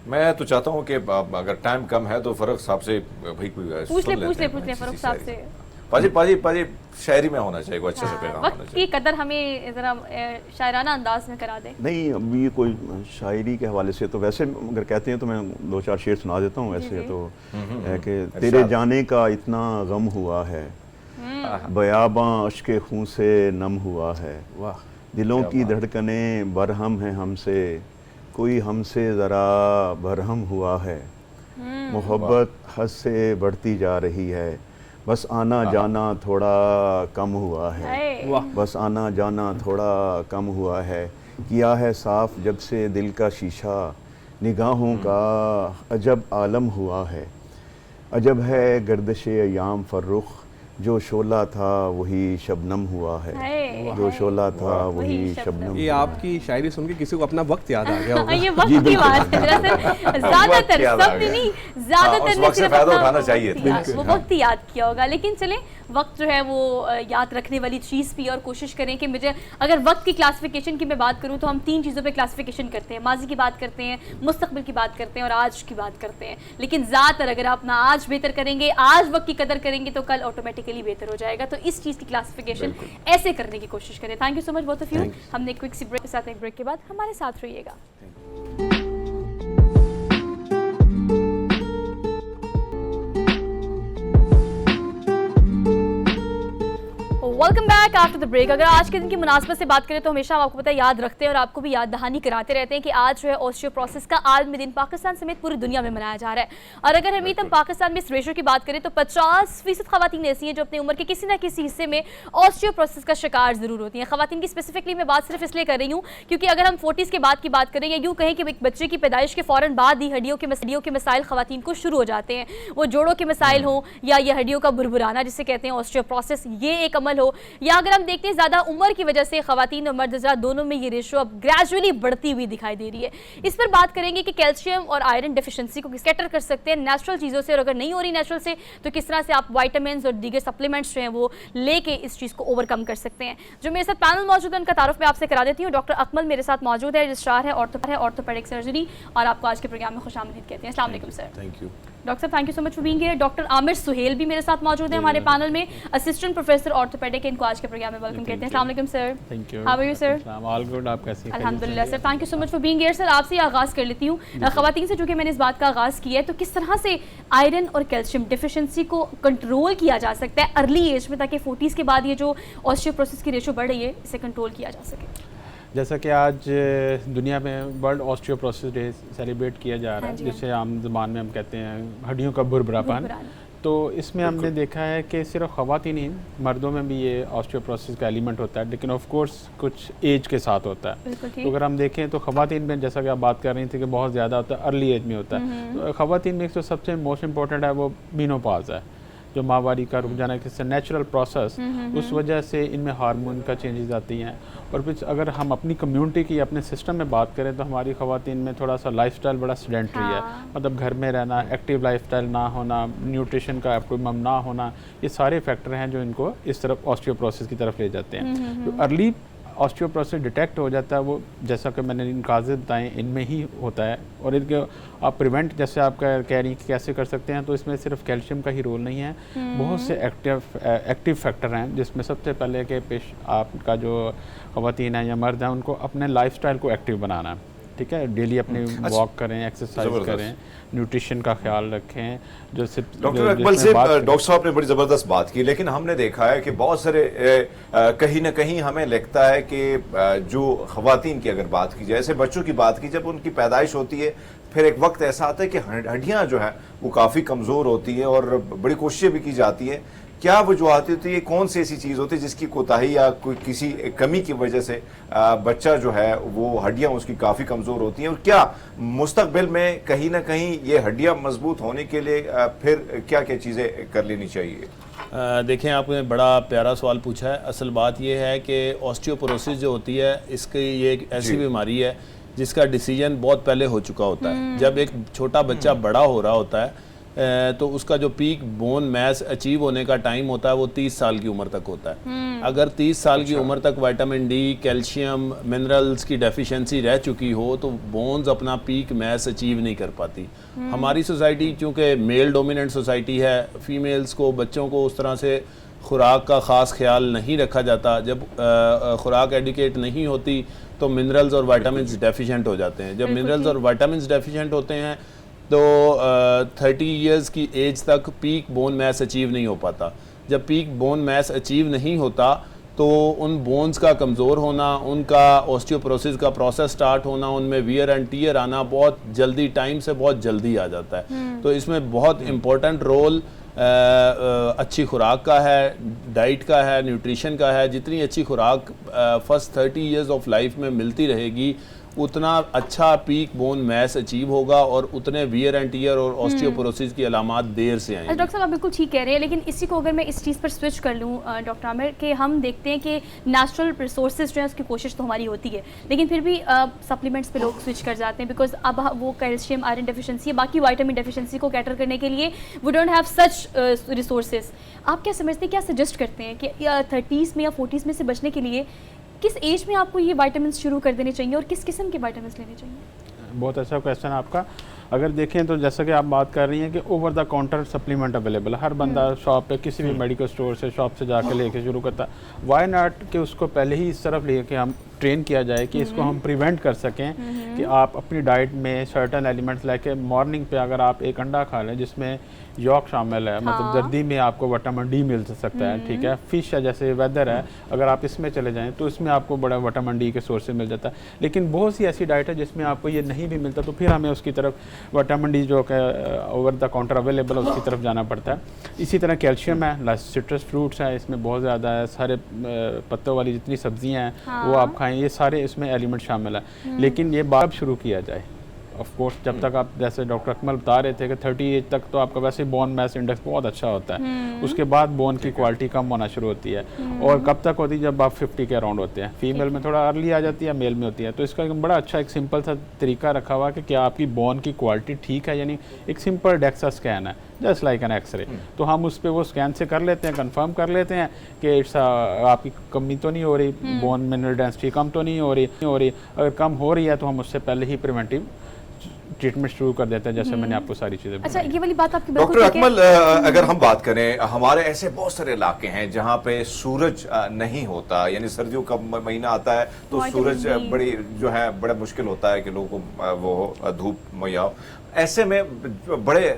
मैं तो चाहता हूँ कि अगर टाइम कम है तो फर्रुख साहब से भाई कोई पूछ ले फर्रुख साहब से। पाजी शायरी में होना चाहिए, अच्छे से पैगाम होना वक्त की कदर हमें जरा शायराना अंदाज में करा दे। नहीं, अब ये कोई शायरी के हवाले से तो वैसे अगर कहते हैं तो मैं 2-4 शेर सुना देता हूँ। वैसे तो है कि तेरे जाने का इतना गम हुआ है, बयाबां अश्के खून से नम हुआ है, वाह दिलों की धड़कनें बरहम हैं हमसे, कोई हमसे ज़रा बरहम हुआ है, मोहब्बत हद से बढ़ती जा रही है, बस आना जाना थोड़ा कम हुआ है, बस आना जाना थोड़ा कम हुआ है, किया है साफ जब से दिल का शीशा, निगाहों का अजब आलम हुआ है, अजब है गर्दिशे अयाम फर्रुख, जो शोला था वही शबनम हुआ है, जो शोला था वही शबनम। ये आपकी शायरी सुन के किसी को अपना वक्त याद आ गया होगा। ये वक्त की बात है, दरअसल ज्यादातर सबने नहीं, ज्यादातर ने सिर्फ फायदा उठाना चाहिए वो वक्त ही याद किया होगा। लेकिन चले वक्त जो है वो याद रखने वाली चीज़ भी, और कोशिश करें कि मुझे अगर वक्त की क्लासिफिकेशन की मैं बात करूं तो हम 3 चीज़ों पे क्लासिफिकेशन करते हैं, माजी की बात करते हैं, मुस्तकबिल की बात करते हैं और आज की बात करते हैं। लेकिन ज़्यादातर अगर आप अपना आज बेहतर करेंगे, आज वक्त की कदर करेंगे तो कल ऑटोमेटिकली बेहतर हो जाएगा। तो इस चीज़ की क्लासिफिकेशन ऐसे करने की कोशिश करें। Thank you so much both of you. हमने क्विक सी ब्रेक के साथ, एक ब्रेक के बाद हमारे साथ रहिएगा। Welcome back after the break. अगर आज के दिन की मुनासबत से बात करें तो हमेशा हम आपको पता है याद रखते हैं और आपको भी याद दहानी कराते रहते हैं कि आज जो है ऑस्टियोप्रोसिस का आलमी दिन पाकिस्तान समेत पूरी दुनिया में मनाया जा रहा है। और अगर हम पाकिस्तान में इस रेशो की बात करें तो 50% खवातीन ऐसी हैं जो अपनी उम्र के किसी ना किसी हिस्से में ऑस्टियोप्रोसिस का शिकार जरूर होती हैं। खवातीन की स्पेसिफिकली मैं बात सिर्फ इसलिए कर रही हूँ क्योंकि अगर हम 40s के बाद की बात करें या यूँ कहें कि एक बच्चे की पैदाइश के फ़ौरन बाद ही हड्डियों के मसाइल खवातीन को शुरू हो जाते हैं। वो जोड़ों के मसाइल हों या ये हड्डियों का बुरबुराना जिसे कहते हैं ऑस्टियोप्रोसिस, ये एक अमल हो, या अगर हम देखते हैं ज़्यादा उम्र की वजह से खवातीन और मर्द हज़रात दोनों में ये रेशो अब ग्रेजुअली बढ़ती हुई दिखाई दे रही है। इस पर बात करेंगे कि कैल्शियम और आयरन डेफिशिएंसी को किस कैटर कर सकते हैं नेचुरल चीज़ों से, और अगर नहीं हो रही नेचुरल से तो किस तरह से आप वाइटामिन और दीगर सप्लीमेंट्स जो हैं वो लेके इस चीज़ को ओवरकम कर सकते हैं। जो मेरे साथ पैनल मौजूद है उनका तारुफ मैं आपसे करा देती हूँ। डॉक्टर अकमल मेरे साथ मौजूद है, रजिस्ट्रार है ऑर्थोपेडिक सर्जरी, और आपको आज के प्रोग्राम में खुशामदीद कहते हैं। अस्सलाम वालेकुम सर। थैंक यू डॉक्टर साहब, thank you so much for being here. Doctor Aamir Suhail भी मेरे साथ मौजूद है हमारे पैनल में, असिस्टेंट प्रोफेसर ऑर्थोपेडिक, इनको आज के प्रोग्राम में वेलकम कहते हैं। अस्सलाम वालेकुम sir. Thank you. How are you sir? All good, आप कैसी हैं? अल्हम्दुलिल्लाह sir, thank you so much for being here. Sir आपसे आगाज़ कर लेती हूँ खवातीन से, चूँकि मैंने इस बात का आगाज़ किया है, तो किस तरह से आयरन और कैल्शियम डिफिशिएंसी को कंट्रोल किया जा सकता है अर्ली एज में, ताकि 40s के बाद ये जो ऑस्टियोप्रोसिस की रेशो बढ़ रही है इसे कंट्रोल किया जा सके? जैसा कि आज दुनिया में वर्ल्ड ऑस्टियोप्रोसिस डे सेलिब्रेट किया जा रहा है, जिसे आम ज़बान में हम कहते हैं हड्डियों का बुरबुरापन, तो इसमें हमने देखा है कि सिर्फ ख़वातीन ही, मर्दों में भी ये ऑस्टियोप्रोसिस का एलिमेंट होता है, लेकिन ऑफ कोर्स कुछ एज के साथ होता है। तो अगर हम देखें तो ख़वातीन में, जैसा कि आप बात कर रही थी, कि बहुत ज़्यादा होता है, अर्ली एज में होता है। तो ख़वातीन में एक तो सबसे मोस्ट इंपॉर्टेंट है वो मेनोपॉज है, जो माहवारी का रुक जाना, किससे नेचुरल प्रोसेस, उस वजह से इनमें हार्मोन का चेंजेस आती हैं। और फिर अगर हम अपनी कम्युनिटी की, अपने सिस्टम में बात करें तो हमारी ख़वातीन में थोड़ा सा लाइफस्टाइल बड़ा सेडेंटरी है, मतलब घर में रहना, एक्टिव लाइफस्टाइल ना होना, न्यूट्रिशन का एप्टिमम ना होना, ये सारे फैक्टर हैं जो इनको इस तरफ ऑस्टियोप्रोसिस की तरफ ले जाते हैं। तो अर्ली ऑस्टियोप्रोसिस डिटेक्ट हो जाता है, वो जैसा कि मैंने इन काज़े बताएँ इनमें ही होता है। और इनके आप प्रिवेंट, जैसे आप कह रही हैं कि कैसे कर सकते हैं, तो इसमें सिर्फ कैल्शियम का ही रोल नहीं है, बहुत से एक्टिव फैक्टर हैं, जिसमें सबसे पहले कि आपका जो ख़वातीन है या मर्द हैं उनको अपने लाइफस्टाइल को एक्टिव बनाना है, ठीक है, डेली अपनी वॉक करें, एक्सरसाइज करें, न्यूट्रिशन का ख्याल रखें। जो डॉक्टर अकमल से डॉक्टर साहब ने बड़ी ज़बरदस्त बात की, लेकिन हमने देखा है कि बहुत सारे कहीं ना कहीं हमें लगता है कि जो ख़वातीन की अगर बात की जाए, जैसे बच्चों की बात की, जब उनकी पैदाइश होती है फिर एक वक्त ऐसा आता है कि हड्डियाँ जो है वो काफ़ी कमज़ोर होती है और बड़ी कोशिशें भी की जाती है। क्या वजूहत होती है, कौन सी ऐसी चीज़ होती है जिसकी कोताही या कोई किसी कमी की वजह से बच्चा जो है वो हड्डियां उसकी काफ़ी कमज़ोर होती हैं, और क्या मुस्तकबिल में कहीं ना कहीं ये हड्डियां मजबूत होने के लिए फिर क्या क्या चीज़ें कर लेनी चाहिए? देखें, आपने बड़ा प्यारा सवाल पूछा है। असल बात यह है कि ऑस्टियोपोरोसिस जो होती है, इसकी ये एक ऐसी बीमारी है जिसका डिसीजन बहुत पहले हो चुका होता है। जब एक छोटा बच्चा बड़ा हो रहा होता है तो उसका जो पीक बोन मैस अचीव होने का टाइम होता है वो 30 साल की उम्र तक होता है। अगर 30 साल की उम्र तक विटामिन डी, कैल्शियम, मिनरल्स की डेफिशिएंसी रह चुकी हो तो बोन्स अपना पीक मैस अचीव नहीं कर पाती। हमारी सोसाइटी चूँकि मेल डोमिनेंट सोसाइटी है, फीमेल्स को, बच्चों को उस तरह से खुराक का ख़ास ख्याल नहीं रखा जाता। जब खुराक एडिकेट नहीं होती तो मिनरल्स और विटामिन्स डेफिशिएंट हो जाते हैं। जब मिनरल्स और विटामिन्स डेफिशिएंट होते हैं तो 30 इयर्स की एज तक पीक बोन मैस अचीव नहीं हो पाता। जब पीक बोन मैस अचीव नहीं होता तो उन बोन्स का कमज़ोर होना, उनका ऑस्टियोपोरोसिस का प्रोसेस स्टार्ट होना, उनमें वियर एंड टियर आना बहुत जल्दी, टाइम से बहुत जल्दी आ जाता है। तो इसमें बहुत इम्पोर्टेंट रोल अच्छी खुराक का है, डाइट का है, न्यूट्रिशन का है। जितनी अच्छी खुराक फर्स्ट 30 इयर्स ऑफ लाइफ में मिलती रहेगी उतना अच्छा पीक बोन मैस अचीव होगा और उतने वियर एंड टियर और ऑस्टियोपोरोसिस की अलामात देर से आएंगी। डॉक्टर साहब आप बिल्कुल ठीक कह रहे हैं, लेकिन इसी को अगर मैं इस चीज़ पर स्विच कर लूँ डॉक्टर आमिर, कि हम देखते हैं कि नेचुरल रिसोर्सेज जो है उसकी कोशिश तो हमारी होती है, लेकिन फिर भी सप्लीमेंट्स पे लोग स्विच कर जाते हैं बिकॉज अब वो कैल्शियम, आयरन डेफिशिएंसी, बाकी विटामिन डेफिशिएंसी को कैटर करने के लिए we don't have such resources. आप क्या समझते हैं, क्या सजेस्ट करते हैं कि 30s में या 40s में से बचने के लिए किस एज में आपको ये विटामिन्स शुरू कर देने चाहिए और किस किस्म के विटामिन्स लेने चाहिए? बहुत अच्छा क्वेश्चन आपका। अगर देखें तो जैसा कि आप बात कर रही हैं कि over the counter supplement available, हर बंदा शॉप पे किसी भी मेडिकल स्टोर से, शॉप से जाके लेके शुरू करता है। वाई नॉट कि उसको पहले ही इस तरफ लेके हम ट्रेन किया जाए कि इसको हम प्रिवेंट कर सकें कि आप अपनी डाइट में सर्टन एलिमेंट्स लाके मॉर्निंग पे अगर आप एक अंडा खा लें जिसमें यॉक शामिल है, मतलब जर्दी में आपको विटामिन डी मिल सकता है, ठीक है। फिश है, जैसे वेदर है, अगर आप इसमें चले जाएं तो इसमें आपको बड़ा विटामिन डी के सोर्स से मिल जाता है। लेकिन बहुत सी ऐसी डाइट है जिसमें आपको ये नहीं भी मिलता, तो फिर हमें उसकी तरफ विटामिन डी जो ओवर द काउंटर अवेलेबल है उसकी तरफ जाना पड़ता है। इसी तरह कैल्शियम है, सिट्रस फ्रूट्स है, इसमें बहुत ज़्यादा है, सारे पत्तों वाली जितनी सब्जियाँ हैं वो आप खाएँ, ये सारे इसमें एलिमेंट शामिल है। लेकिन ये बात शुरू किया जाए, ऑफ कोर्स जब तक आप, जैसे डॉक्टर अकमल बता रहे थे कि 30 एज तक तो आपका वैसे बोन मैस इंडेक्स बहुत अच्छा होता है, उसके बाद बोन की क्वालिटी कम होना शुरू होती है। और कब तक होती है? जब आप 50 के अराउंड होते हैं। फीमेल में थोड़ा अर्ली आ जाती है, मेल में होती है। तो इसका एक बड़ा अच्छा एक सिंपल सा तरीका रखा हुआ कि क्या आपकी बोन की क्वालिटी ठीक है, यानी एक सिंपल डेक्सा स्कैन है, जस्ट लाइक एन एक्सरे। तो हम उस पर वो स्कैन से कर लेते हैं, कंफर्म कर लेते हैं कि इट्स आपकी कमी तो नहीं हो रही, बोन मिनरल डेंसिटी कम तो नहीं हो रही। अगर कम हो रही है तो हम उससे पहले ही प्रिवेंटिव ट्रीटमेंट शुरू कर देते हैं, जैसे मैंने आपको सारी चीजें अच्छा, ये वाली बात आपकी डॉक्टर अकमल, अगर हम बात करें, हमारे ऐसे बहुत सारे इलाके हैं जहाँ पे सूरज नहीं होता, यानी सर्दियों का महीना आता है तो सूरज बड़ी जो है बड़ा मुश्किल होता है कि लोगों को वो धूप मुहैया हो। ऐसे में बड़े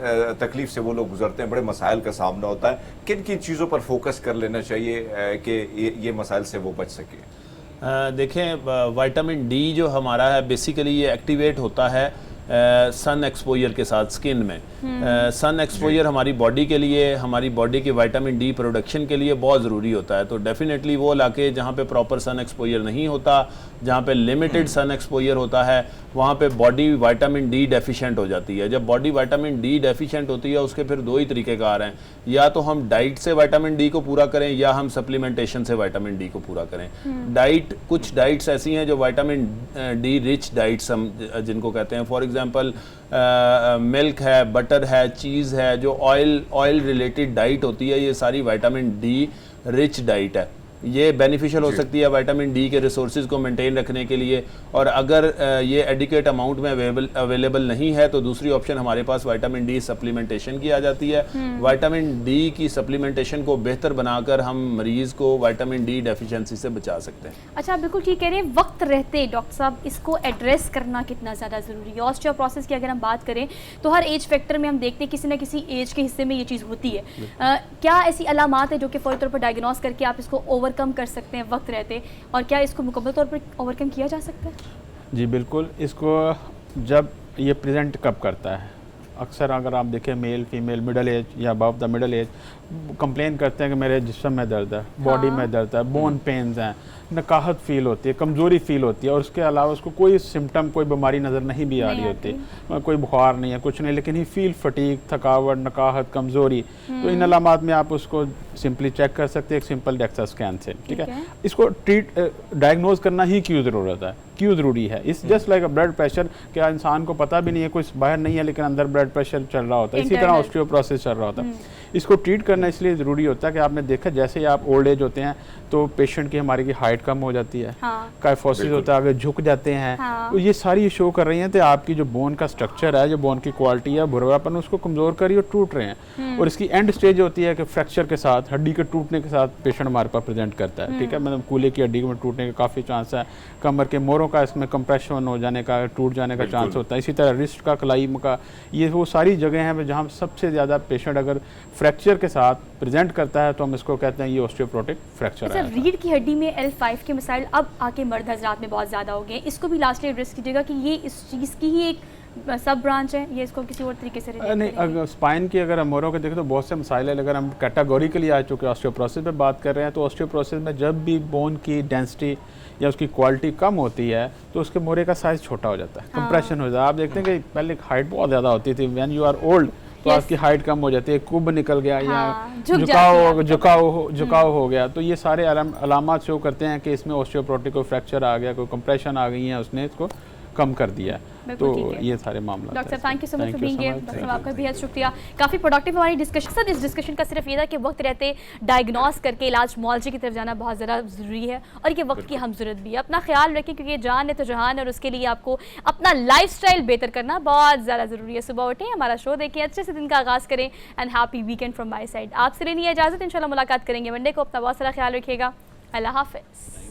तकलीफ से वो लोग गुजरते हैं, बड़े मसाइल का सामना होता है। किन किन चीज़ों पर फोकस कर लेना चाहिए कि ये मसाइल से वो बच सके? देखें, विटामिन डी जो हमारा है बेसिकली ये एक्टिवेट होता है सन एक्सपोजर के साथ स्किन में। सन एक्सपोजर हमारी बॉडी के लिए, हमारी बॉडी के विटामिन डी प्रोडक्शन के लिए बहुत ज़रूरी होता है। तो डेफिनेटली वो इलाके जहाँ पे प्रॉपर सन एक्सपोजर नहीं होता, जहाँ पे लिमिटेड सन एक्सपोजर होता है, वहाँ पे बॉडी विटामिन डी डेफिशिएंट हो जाती है। जब बॉडी विटामिन डी डेफिशिएंट होती है उसके फिर दो ही तरीक़ेकार हैं, या तो हम डाइट से विटामिन डी को पूरा करें या हम सप्लीमेंटेशन से विटामिन डी को पूरा करें। डाइट, कुछ डाइट्स ऐसी हैं जो विटामिन डी रिच डाइट्स हम जिनको कहते हैं, फॉर एग्जांपल मिल्क है, बटर है, चीज़ है, जो ऑयल रिलेटेड डाइट होती है, ये सारी विटामिन डी रिच डाइट है। ये बेनिफिशियल हो सकती है विटामिन डी के रिसोर्सेज को मेंटेन रखने के लिए। और अगर ये एडिक्वेट अमाउंट में अवेलेबल नहीं है तो दूसरी ऑप्शन हमारे पास विटामिन डी सप्लीमेंटेशन की आ जाती है। विटामिन डी की सप्लीमेंटेशन को बेहतर बनाकर हम मरीज को विटामिन डी डेफिशिएंसी से बचा सकते हैं। अच्छा, आप बिल्कुल ठीक कह रहे हैं। वक्त रहते डॉक्टर साहब इसको एड्रेस करना कितना ज़्यादा ज़रूरी है? ऑस्टियोपोरोसिस की अगर हम बात करें तो हर एज फैक्टर में हम देखते हैं किसी न किसी एज के हिस्से में ये चीज़ होती है। क्या ऐसी अलामात है जो कि फौरी तौर पर डायग्नोस करके आप इसको ओवरकम कर सकते हैं वक्त रहते, और क्या इसको मुकम्मल तौर पर ओवरकम किया जा सकता है? जी बिल्कुल। इसको जब ये प्रेजेंट कब करता है, अक्सर अगर आप देखें मेल फीमेल मिडल एज या above the middle age complain करते हैं कि मेरे जिस्म में दर्द है, बॉडी में दर्द है, बोन पेन्स हैं, नकाहत फील होती है, कमज़ोरी फील होती है, और उसके अलावा उसको कोई सिम्टम, कोई बीमारी नज़र नहीं भी आ रही होती, कोई बुखार नहीं है, कुछ नहीं, लेकिन ही फील फटीक, थकावट, नकाहत, कमज़ोरी। तो इन अलामात में आप उसको सिंपली चेक कर सकते हैं एक सिंपल डेक्सा स्कैन से, ठीक है। इसको डायग्नोज करना ही क्यों ज़रूरत है? क्यों ज़रूरी है। इस जस्ट लाइक ब्लड प्रेशर, क्या इंसान को पता भी नहीं है, कुछ बाहर नहीं है लेकिन अंदर ब्लड प्रेशर चल रहा होता है, इसी तरह ऑस्टियोपोरोसिस चल रहा होता है। इसको ट्रीट करना इसलिए ज़रूरी होता है कि आपने देखा जैसे ही आप ओल्ड एज होते हैं तो पेशेंट की हमारी की हाइट कम हो जाती है, काइफोसिस होता है, आगे झुक जाते हैं, तो ये सारी शो कर रही हैं तो आपकी जो बोन का स्ट्रक्चर है, जो बोन की क्वालिटी है, भुरवापन, उसको कमज़ोर करी और टूट रहे हैं। और इसकी एंड स्टेज होती है कि फ्रैक्चर के साथ, हड्डी के टूटने के साथ पेशेंट हमारे पास प्रेजेंट करता है, ठीक है, मतलब कूल्हे की हड्डी में टूटने का काफ़ी चांस है, कमर के मोरों का इसमें कंप्रेशन हो जाने का, टूट जाने का चांस होता है, इसी तरह रिस्ट का, कलाई का, ये वो सारी जगह हैं जहाँ सबसे ज़्यादा पेशेंट अगर फ्रैक्चर के साथ प्रेजेंट करता है तो हम इसको कहते हैं ये ऑस्टियोपोरोटिक फ्रैक्चर है। रीढ़ की हड्डी में L5 के मसाइल अब आके मर्द हजरात में बहुत ज़्यादा हो गए, इसको भी लास्टली एड्रेस कीजिएगा कि ये इस चीज़ की ही एक सब ब्रांच है, ये इसको किसी और तरीके से नहीं, अगर स्पाइन की अगर मोरों के देखें तो बहुत से मसाइल है, अगर हम कैटेगोरिकली आ चुके ऑस्टियोपोरोसिस पे बात कर रहे हैं तो ऑस्टियोपोरोसिस में जब भी बोन की डेंसिटी या उसकी क्वालिटी कम होती है तो उसके मोरे का साइज़ छोटा हो जाता है, कंप्रेशन हो जाता है। आप देखते हैं कि पहले हाइट बहुत ज़्यादा होती थी, व्हेन यू आर ओल्ड तो आपकी हाइट कम हो जाती है, कुब निकल गया या झुकाव हो गया, तो ये सारे अलामात शो करते हैं कि इसमें ऑस्टियोपोरोटिक कोई फ्रैक्चर आ गया, कोई कंप्रेशन आ गई है, उसने इसको कम कर दिया है। तो ये सारे मामला। डॉक्टर साहब thank you so much for being here. Doctor साहब आपका बेहद शुक्रिया, काफ़ी प्रोडक्टिव हमारी डिस्कशन। इस डिस्कशन का सिर्फ ये था कि वक्त रहते डायग्नोस करके इलाज मुआवजे की तरफ जाना बहुत ज़्यादा ज़रूरी है और ये वक्त की हम ज़रूरत भी है। अपना ख्याल रखें क्योंकि ये जान है तो जहान है और उसके लिए आपको अपना लाइफस्टाइल बेहतर करना बहुत ज़्यादा ज़रूरी है। सुबह उठें, हमारा शो देखें, अच्छे से दिन का आगाज़ करें and happy weekend from my side. आपसे लेनी है इजाज़त, इंशाल्लाह मुलाकात करेंगे मंडे को। अपना बहुत सारा ख्याल रखिएगा। अल्लाह हाफ़िज़।